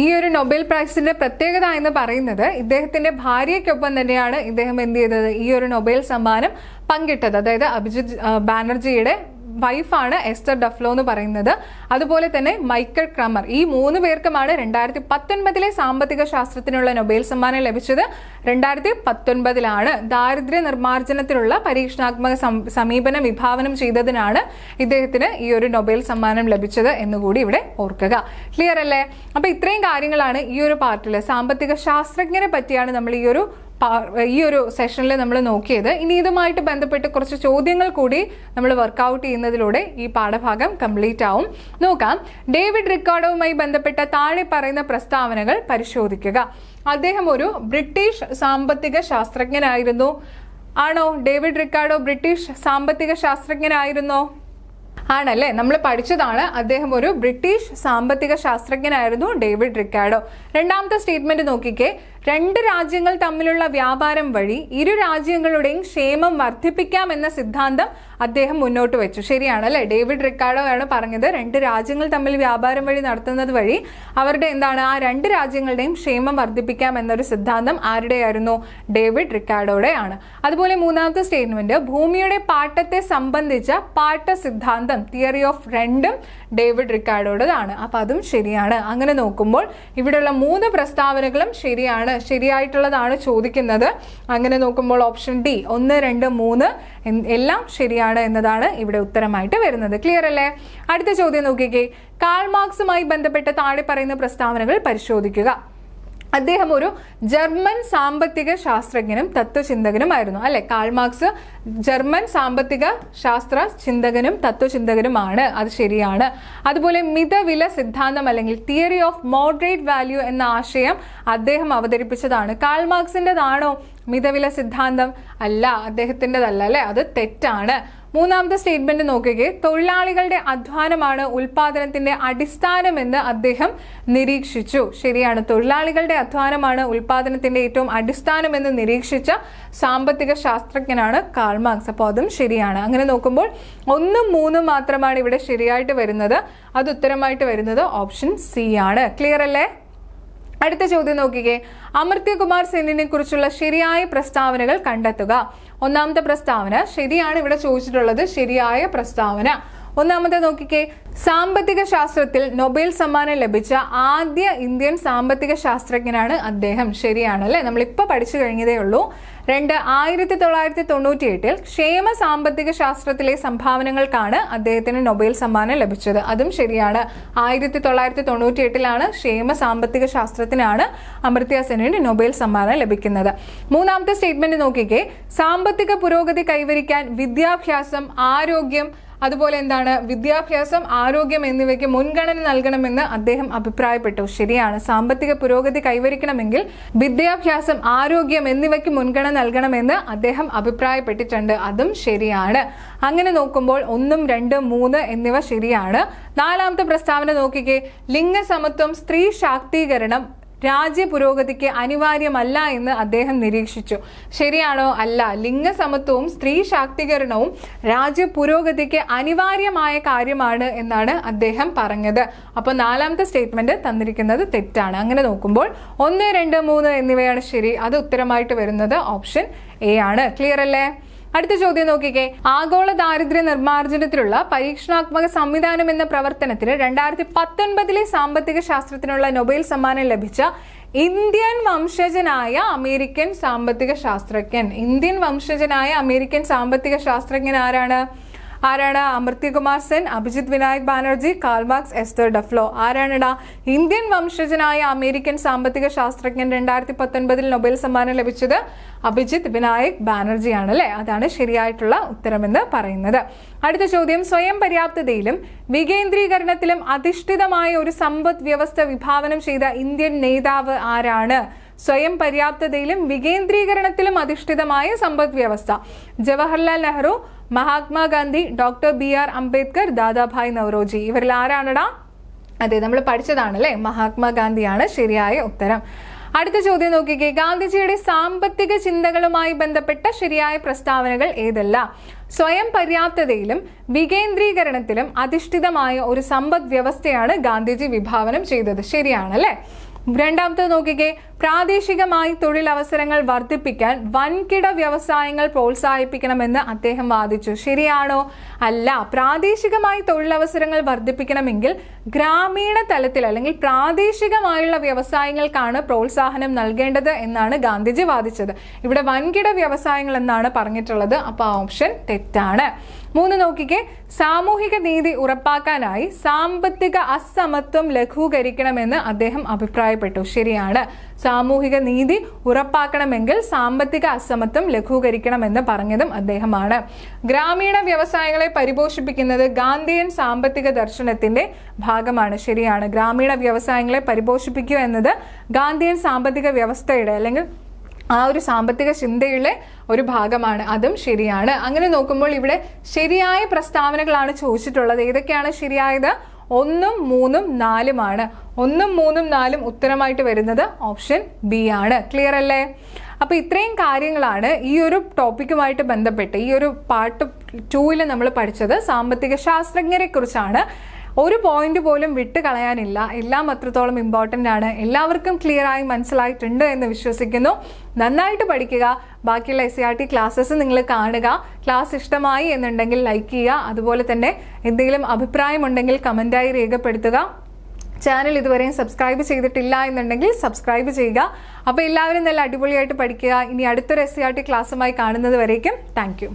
ഈ ഒരു നൊബേൽ പ്രൈസിന്റെ പ്രത്യേകത എന്ന് പറയുന്നത് ഇദ്ദേഹത്തിന്റെ ഭാര്യയ്ക്കൊപ്പം തന്നെയാണ് ഇദ്ദേഹം എന്ത് ചെയ്തത്? ഈ ഒരു നൊബേൽ സമ്മാനം പങ്കിട്ടത്. അതായത് അഭിജിത്ത് ബാനർജിയുടെ വൈഫാണ് എസ്റ്റർ ഡഫ്ലോ എന്ന് പറയുന്നത്. അതുപോലെ തന്നെ മൈക്കൽ ക്രമർ. ഈ 3 പേർക്കുമാണ് 2019 സാമ്പത്തിക ശാസ്ത്രത്തിനുള്ള നൊബേൽ സമ്മാനം ലഭിച്ചത്. 2019 ദാരിദ്ര്യ നിർമ്മാർജ്ജനത്തിനുള്ള പരീക്ഷണാത്മക സമീപനം വിഭാവനം ചെയ്തതിനാണ് ഇദ്ദേഹത്തിന് ഈ ഒരു നൊബേൽ സമ്മാനം ലഭിച്ചത് എന്നുകൂടി ഇവിടെ ഓർക്കുക. ക്ലിയർ അല്ലേ? അപ്പൊ ഇത്രയും കാര്യങ്ങളാണ് ഈ ഒരു പാർട്ടിൽ സാമ്പത്തിക ശാസ്ത്രജ്ഞരെ പറ്റിയാണ് നമ്മൾ ഈ ഒരു സെഷനിൽ നമ്മൾ നോക്കിയത്. ഇനി ഇതുമായിട്ട് ബന്ധപ്പെട്ട് കുറച്ച് ചോദ്യങ്ങൾ കൂടി നമ്മൾ വർക്കൗട്ട് ചെയ്യുന്നതിലൂടെ ഈ പാഠഭാഗം കംപ്ലീറ്റ് ആവും. നോക്കാം. ഡേവിഡ് റിക്കാർഡോവുമായി ബന്ധപ്പെട്ട താഴെ പറയുന്ന പ്രസ്താവനകൾ പരിശോധിക്കുക. അദ്ദേഹം ഒരു ബ്രിട്ടീഷ് സാമ്പത്തിക ശാസ്ത്രജ്ഞനായിരുന്നു. ആണോ? ഡേവിഡ് റിക്കാർഡോ ബ്രിട്ടീഷ് സാമ്പത്തിക ശാസ്ത്രജ്ഞനായിരുന്നോ? ആണല്ലേ? നമ്മൾ പഠിച്ചതാണ്. അദ്ദേഹം ഒരു ബ്രിട്ടീഷ് സാമ്പത്തിക ശാസ്ത്രജ്ഞനായിരുന്നു ഡേവിഡ് റിക്കാർഡോ. രണ്ടാമത്തെ സ്റ്റേറ്റ്മെന്റ് നോക്കിക്കേ. 2 രാജ്യങ്ങൾ തമ്മിലുള്ള വ്യാപാരം വഴി ഇരു രാജ്യങ്ങളുടെയും ക്ഷേമം വർദ്ധിപ്പിക്കാം എന്ന സിദ്ധാന്തം അദ്ദേഹം മുന്നോട്ട് വെച്ചു. ശരിയാണല്ലേ? ഡേവിഡ് റിക്കാർഡോ ആണ് പറഞ്ഞത് 2 രാജ്യങ്ങൾ തമ്മിൽ വ്യാപാരം വഴി നടത്തുന്നത് വഴി അവരുടെ ആ 2 രാജ്യങ്ങളുടെയും ക്ഷേമം വർദ്ധിപ്പിക്കാം എന്നൊരു സിദ്ധാന്തം ആരുടെയായിരുന്നു? ഡേവിഡ് റിക്കാർഡോയുടെ ആണ്. അതുപോലെ മൂന്നാമത്തെ സ്റ്റേറ്റ്മെന്റ്, ഭൂമിയുടെ പാട്ടത്തെ സംബന്ധിച്ച പാട്ട സിദ്ധാന്തം തിയറി ഓഫ് റെന്റും ഡേവിഡ് റിക്കാർഡോയുടേതാണ്. അപ്പൊ അതും ശരിയാണ്. അങ്ങനെ നോക്കുമ്പോൾ ഇവിടെയുള്ള 3 പ്രസ്താവനകളും ശരിയാണ്, ശരിയായിട്ടുള്ളതാണ് ചോദിക്കുന്നത്. അങ്ങനെ നോക്കുമ്പോൾ ഓപ്ഷൻ ഡി 1, 2, 3 എല്ലാം ശരിയാണ് എന്നതാണ് ഇവിടെ ഉത്തരമായിട്ട് വരുന്നത്. ക്ലിയർ അല്ലേ? അടുത്ത ചോദ്യം നോക്കിക്കേ. കാൾ മാർക്സുമായി ബന്ധപ്പെട്ട താഴെ പറയുന്ന പ്രസ്താവനകൾ പരിശോധിക്കുക. അദ്ദേഹം ഒരു ജർമ്മൻ സാമ്പത്തിക ശാസ്ത്രജ്ഞനും തത്വചിന്തകനുമായിരുന്നു. അല്ലെ? കാൾ മാർക്സ് ജർമ്മൻ സാമ്പത്തിക ശാസ്ത്ര ചിന്തകനും തത്വചിന്തകനുമാണ്. അത് ശരിയാണ്. അതുപോലെ മിതവില സിദ്ധാന്തം അല്ലെങ്കിൽ തിയറി ഓഫ് മോഡറേറ്റ് വാല്യൂ എന്ന ആശയം അദ്ദേഹം അവതരിപ്പിച്ചതാണ്. കാൾ മാർക്സിൻ്റെതാണോ മിതവില സിദ്ധാന്തം? അല്ല, അദ്ദേഹത്തിൻ്റെതല്ല. അല്ലെ? അത് തെറ്റാണ്. മൂന്നാമത്തെ സ്റ്റേറ്റ്മെന്റ് നോക്കുകയെ. തൊഴിലാളികളുടെ അധ്വാനമാണ് ഉൽപാദനത്തിന്റെ അടിസ്ഥാനമെന്ന് അദ്ദേഹം നിരീക്ഷിച്ചു. ശരിയാണ്. തൊഴിലാളികളുടെ അധ്വാനമാണ് ഉൽപാദനത്തിന്റെ ഏറ്റവും അടിസ്ഥാനമെന്ന് നിരീക്ഷിച്ച സാമ്പത്തിക ശാസ്ത്രജ്ഞനാണ് കാൾ മാർക്സ്. അപ്പോൾ അതും ശരിയാണ്. അങ്ങനെ നോക്കുമ്പോൾ 1, 3 മാത്രമാണ് ഇവിടെ ശരിയായിട്ട് വരുന്നത്. അത് ഉത്തരമായിട്ട് വരുന്നത് ഓപ്ഷൻ സി ആണ്. ക്ലിയർ അല്ലേ? അടുത്ത ചോദ്യം നോക്കിക്കേ. അമർത്യ കുമാർ സെന്നിനെ കുറിച്ചുള്ള ശരിയായ പ്രസ്താവനകൾ കണ്ടെത്തുക. ഒന്നാമത്തെ പ്രസ്താവന ശരിയാണ് ഇവിടെ ചോദിച്ചിട്ടുള്ളത്. ശരിയായ പ്രസ്താവന ഒന്നാമത്തെ നോക്കിക്കേ. സാമ്പത്തിക ശാസ്ത്രത്തിൽ നൊബേൽ സമ്മാനം ലഭിച്ച ആദ്യ ഇന്ത്യൻ സാമ്പത്തിക ശാസ്ത്രജ്ഞനാണ് അദ്ദേഹം. ശരിയാണ് അല്ലേ? നമ്മളിപ്പോൾ പഠിച്ചു കഴിഞ്ഞതേ ഉള്ളൂ. 1998 ക്ഷേമ സാമ്പത്തിക ശാസ്ത്രത്തിലെ സംഭാവനകൾക്കാണ് അദ്ദേഹത്തിന് നൊബേൽ സമ്മാനം ലഭിച്ചത്. അതും ശരിയാണ്. 1998 ക്ഷേമ സാമ്പത്തിക ശാസ്ത്രത്തിനാണ് അമർത്യ സെന്നിന് നൊബേൽ സമ്മാനം ലഭിക്കുന്നത്. മൂന്നാമത്തെ സ്റ്റേറ്റ്മെന്റ് നോക്കിക്കേ. സാമ്പത്തിക പുരോഗതി കൈവരിക്കാൻ വിദ്യാഭ്യാസം, ആരോഗ്യം, അതുപോലെ വിദ്യാഭ്യാസം, ആരോഗ്യം എന്നിവയ്ക്ക് മുൻഗണന നൽകണമെന്ന് അദ്ദേഹം അഭിപ്രായപ്പെട്ടു. ശരിയാണ്. സാമ്പത്തിക പുരോഗതി കൈവരിക്കണമെങ്കിൽ വിദ്യാഭ്യാസം, ആരോഗ്യം എന്നിവയ്ക്ക് മുൻഗണന നൽകണമെന്ന് അദ്ദേഹം അഭിപ്രായപ്പെട്ടിട്ടുണ്ട്. അതും ശരിയാണ്. അങ്ങനെ നോക്കുമ്പോൾ 1, 2, 3 എന്നിവ ശരിയാണ്. നാലാമത്തെ പ്രസ്താവന നോക്കിക്കേ. ലിംഗസമത്വം, സ്ത്രീ ശാക്തീകരണം രാജ്യ പുരോഗതിക്ക് അനിവാര്യമല്ല എന്ന് അദ്ദേഹം നിരീക്ഷിച്ചു. ശരിയാണോ? അല്ല. ലിംഗസമത്വവും സ്ത്രീ ശാക്തീകരണവും രാജ്യ പുരോഗതിക്ക് അനിവാര്യമായ കാര്യമാണ് എന്നാണ് അദ്ദേഹം പറഞ്ഞത്. അപ്പോൾ നാലാമത്തെ സ്റ്റേറ്റ്മെന്റ് തന്നിരിക്കുന്നത് തെറ്റാണ്. അങ്ങനെ നോക്കുമ്പോൾ 1, 2, 3 എന്നിവയാണ് ശരി. അത് ഉത്തരമായിട്ട് വരുന്നത് ഓപ്ഷൻ എ ആണ്. ക്ലിയർ അല്ലേ? അടുത്ത ചോദ്യം നോക്കിക്കേ. ആഗോള ദാരിദ്ര്യ നിർമ്മാർജ്ജനത്തിലുള്ള പരീക്ഷണാത്മക സംവിധാനം എന്ന പ്രവർത്തനത്തിന് 2019 സാമ്പത്തിക ശാസ്ത്രത്തിനുള്ള നൊബേൽ സമ്മാനം ലഭിച്ച ഇന്ത്യൻ വംശജനായ അമേരിക്കൻ സാമ്പത്തിക ശാസ്ത്രജ്ഞൻ. ഇന്ത്യൻ വംശജനായ അമേരിക്കൻ സാമ്പത്തിക ശാസ്ത്രജ്ഞൻ ആരാണ്? ആരാണ്? Amartya Kumar Sen, Abhijit Vinayak Banerjee, Karl Marx, Esther Duflo. ആരാണിടാ? ഇന്ത്യൻ വംശജനായ അമേരിക്കൻ സാമ്പത്തിക ശാസ്ത്രജ്ഞൻ 2019 നൊബേൽ സമ്മാനം ലഭിച്ചത് അഭിജിത്ത് വിനായക് ബാനർജിയാണ് അല്ലെ. അതാണ് ശരിയായിട്ടുള്ള ഉത്തരമെന്ന് പറയുന്നത്. അടുത്ത ചോദ്യം, സ്വയം പര്യാപ്തതയിലും വികേന്ദ്രീകരണത്തിലും അധിഷ്ഠിതമായ ഒരു സമ്പദ് വ്യവസ്ഥ വിഭാവനം ചെയ്ത ഇന്ത്യൻ നേതാവ് ആരാണ്? സ്വയം പര്യാപ്തതയിലും വികേന്ദ്രീകരണത്തിലും അധിഷ്ഠിതമായ സമ്പദ് വ്യവസ്ഥ. Jawaharlal Nehru, Mahatma Gandhi, doctor BR Ambedkar, Dadabhai Naoroji. ഇവരിൽ ആരാണടാ? അതെ, നമ്മൾ പഠിച്ചതാണ് അല്ലെ, മഹാത്മാഗാന്ധിയാണ് ശരിയായ ഉത്തരം. അടുത്ത ചോദ്യം നോക്കിക്കേ, ഗാന്ധിജിയുടെ സാമ്പത്തിക ചിന്തകളുമായി ബന്ധപ്പെട്ട ശരിയായ പ്രസ്താവനകൾ ഏതെല്ലാം? സ്വയം പര്യാപ്തതയിലും വികേന്ദ്രീകരണത്തിലും അധിഷ്ഠിതമായ ഒരു സമ്പദ് വ്യവസ്ഥയാണ് ഗാന്ധിജി വിഭാവനം ചെയ്തത്. ശരിയാണ് അല്ലെ. രണ്ടാമത്തത് നോക്കിക്കേ, പ്രാദേശികമായി തൊഴിലവസരങ്ങൾ വർദ്ധിപ്പിക്കാൻ വൻകിട വ്യവസായങ്ങൾ പ്രോത്സാഹിപ്പിക്കണമെന്ന് അദ്ദേഹം വാദിച്ചു. ശരിയാണോ? അല്ല. പ്രാദേശികമായി തൊഴിലവസരങ്ങൾ വർദ്ധിപ്പിക്കണമെങ്കിൽ ഗ്രാമീണ തലത്തിൽ അല്ലെങ്കിൽ പ്രാദേശികമായുള്ള വ്യവസായങ്ങൾക്കാണ് പ്രോത്സാഹനം നൽകേണ്ടത് എന്നാണ് ഗാന്ധിജി വാദിച്ചത്. ഇവിടെ വൻകിട വ്യവസായങ്ങൾ എന്നാണ് പറഞ്ഞിട്ടുള്ളത്. അപ്പൊ ഓപ്ഷൻ തെറ്റാണ്. 3 നോക്കിക്കേ, സാമൂഹിക നീതി ഉറപ്പാക്കാനായി സാമ്പത്തിക അസമത്വം ലഘൂകരിക്കണമെന്ന് അദ്ദേഹം അഭിപ്രായപ്പെട്ടു. ശരിയാണ്. സാമൂഹിക നീതി ഉറപ്പാക്കണമെങ്കിൽ സാമ്പത്തിക അസമത്വം ലഘൂകരിക്കണമെന്ന് പറഞ്ഞതും അദ്ദേഹമാണ്. ഗ്രാമീണ വ്യവസായങ്ങളെ പരിപോഷിപ്പിക്കുന്നത് ഗാന്ധിയൻ സാമ്പത്തിക ദർശനത്തിന്റെ ഭാഗമാണ്. ശരിയാണ്. ഗ്രാമീണ വ്യവസായങ്ങളെ പരിപോഷിപ്പിക്കുക എന്നത് ഗാന്ധിയൻ സാമ്പത്തിക വ്യവസ്ഥയുടെ അല്ലെങ്കിൽ ആ ഒരു സാമ്പത്തിക ചിന്തയുടെ ഒരു ഭാഗമാണ്. അതും ശരിയാണ്. അങ്ങനെ നോക്കുമ്പോൾ ഇവിടെ ശരിയായ പ്രസ്താവനകളാണ് ചോദിച്ചിട്ടുള്ളത്. ഏതൊക്കെയാണ് ശരിയായത്? 1, 3, 4 1, 3, 4 ഉത്തരമായിട്ട് വരുന്നത് ഓപ്ഷൻ ബി ആണ്. ക്ലിയർ അല്ലേ? അപ്പൊ ഇത്രയും കാര്യങ്ങളാണ് ഈ ഒരു ടോപ്പിക്കുമായിട്ട് ബന്ധപ്പെട്ട് ഈ ഒരു പാർട്ട് 2 നമ്മൾ പഠിച്ചത്. സാമ്പത്തിക ശാസ്ത്രജ്ഞരെ കുറിച്ചാണ്. ഒരു പോയിന്റ് പോലും വിട്ട് കളയാനില്ല. എല്ലാം അത്രത്തോളം ഇമ്പോർട്ടൻ്റ് ആണ്. എല്ലാവർക്കും ക്ലിയർ ആയി മനസ്സിലായിട്ടുണ്ട് എന്ന് വിശ്വസിക്കുന്നു. നന്നായിട്ട് പഠിക്കുക. ബാക്കിയുള്ള SCERT ക്ലാസ്സസ് നിങ്ങൾ കാണുക. ക്ലാസ് ഇഷ്ടമായി എന്നുണ്ടെങ്കിൽ ലൈക്ക് ചെയ്യുക. അതുപോലെ തന്നെ എന്തെങ്കിലും അഭിപ്രായം ഉണ്ടെങ്കിൽ കമൻറ്റായി രേഖപ്പെടുത്തുക. ചാനൽ ഇതുവരെയും സബ്സ്ക്രൈബ് ചെയ്തിട്ടില്ല എന്നുണ്ടെങ്കിൽ സബ്സ്ക്രൈബ് ചെയ്യുക. അപ്പോൾ എല്ലാവരും നല്ല അടിപൊളിയായിട്ട് പഠിക്കുക. ഇനി അടുത്തൊരു SCERT ക്ലാസ്സുമായി കാണുന്നത് വരേക്കും താങ്ക് യു.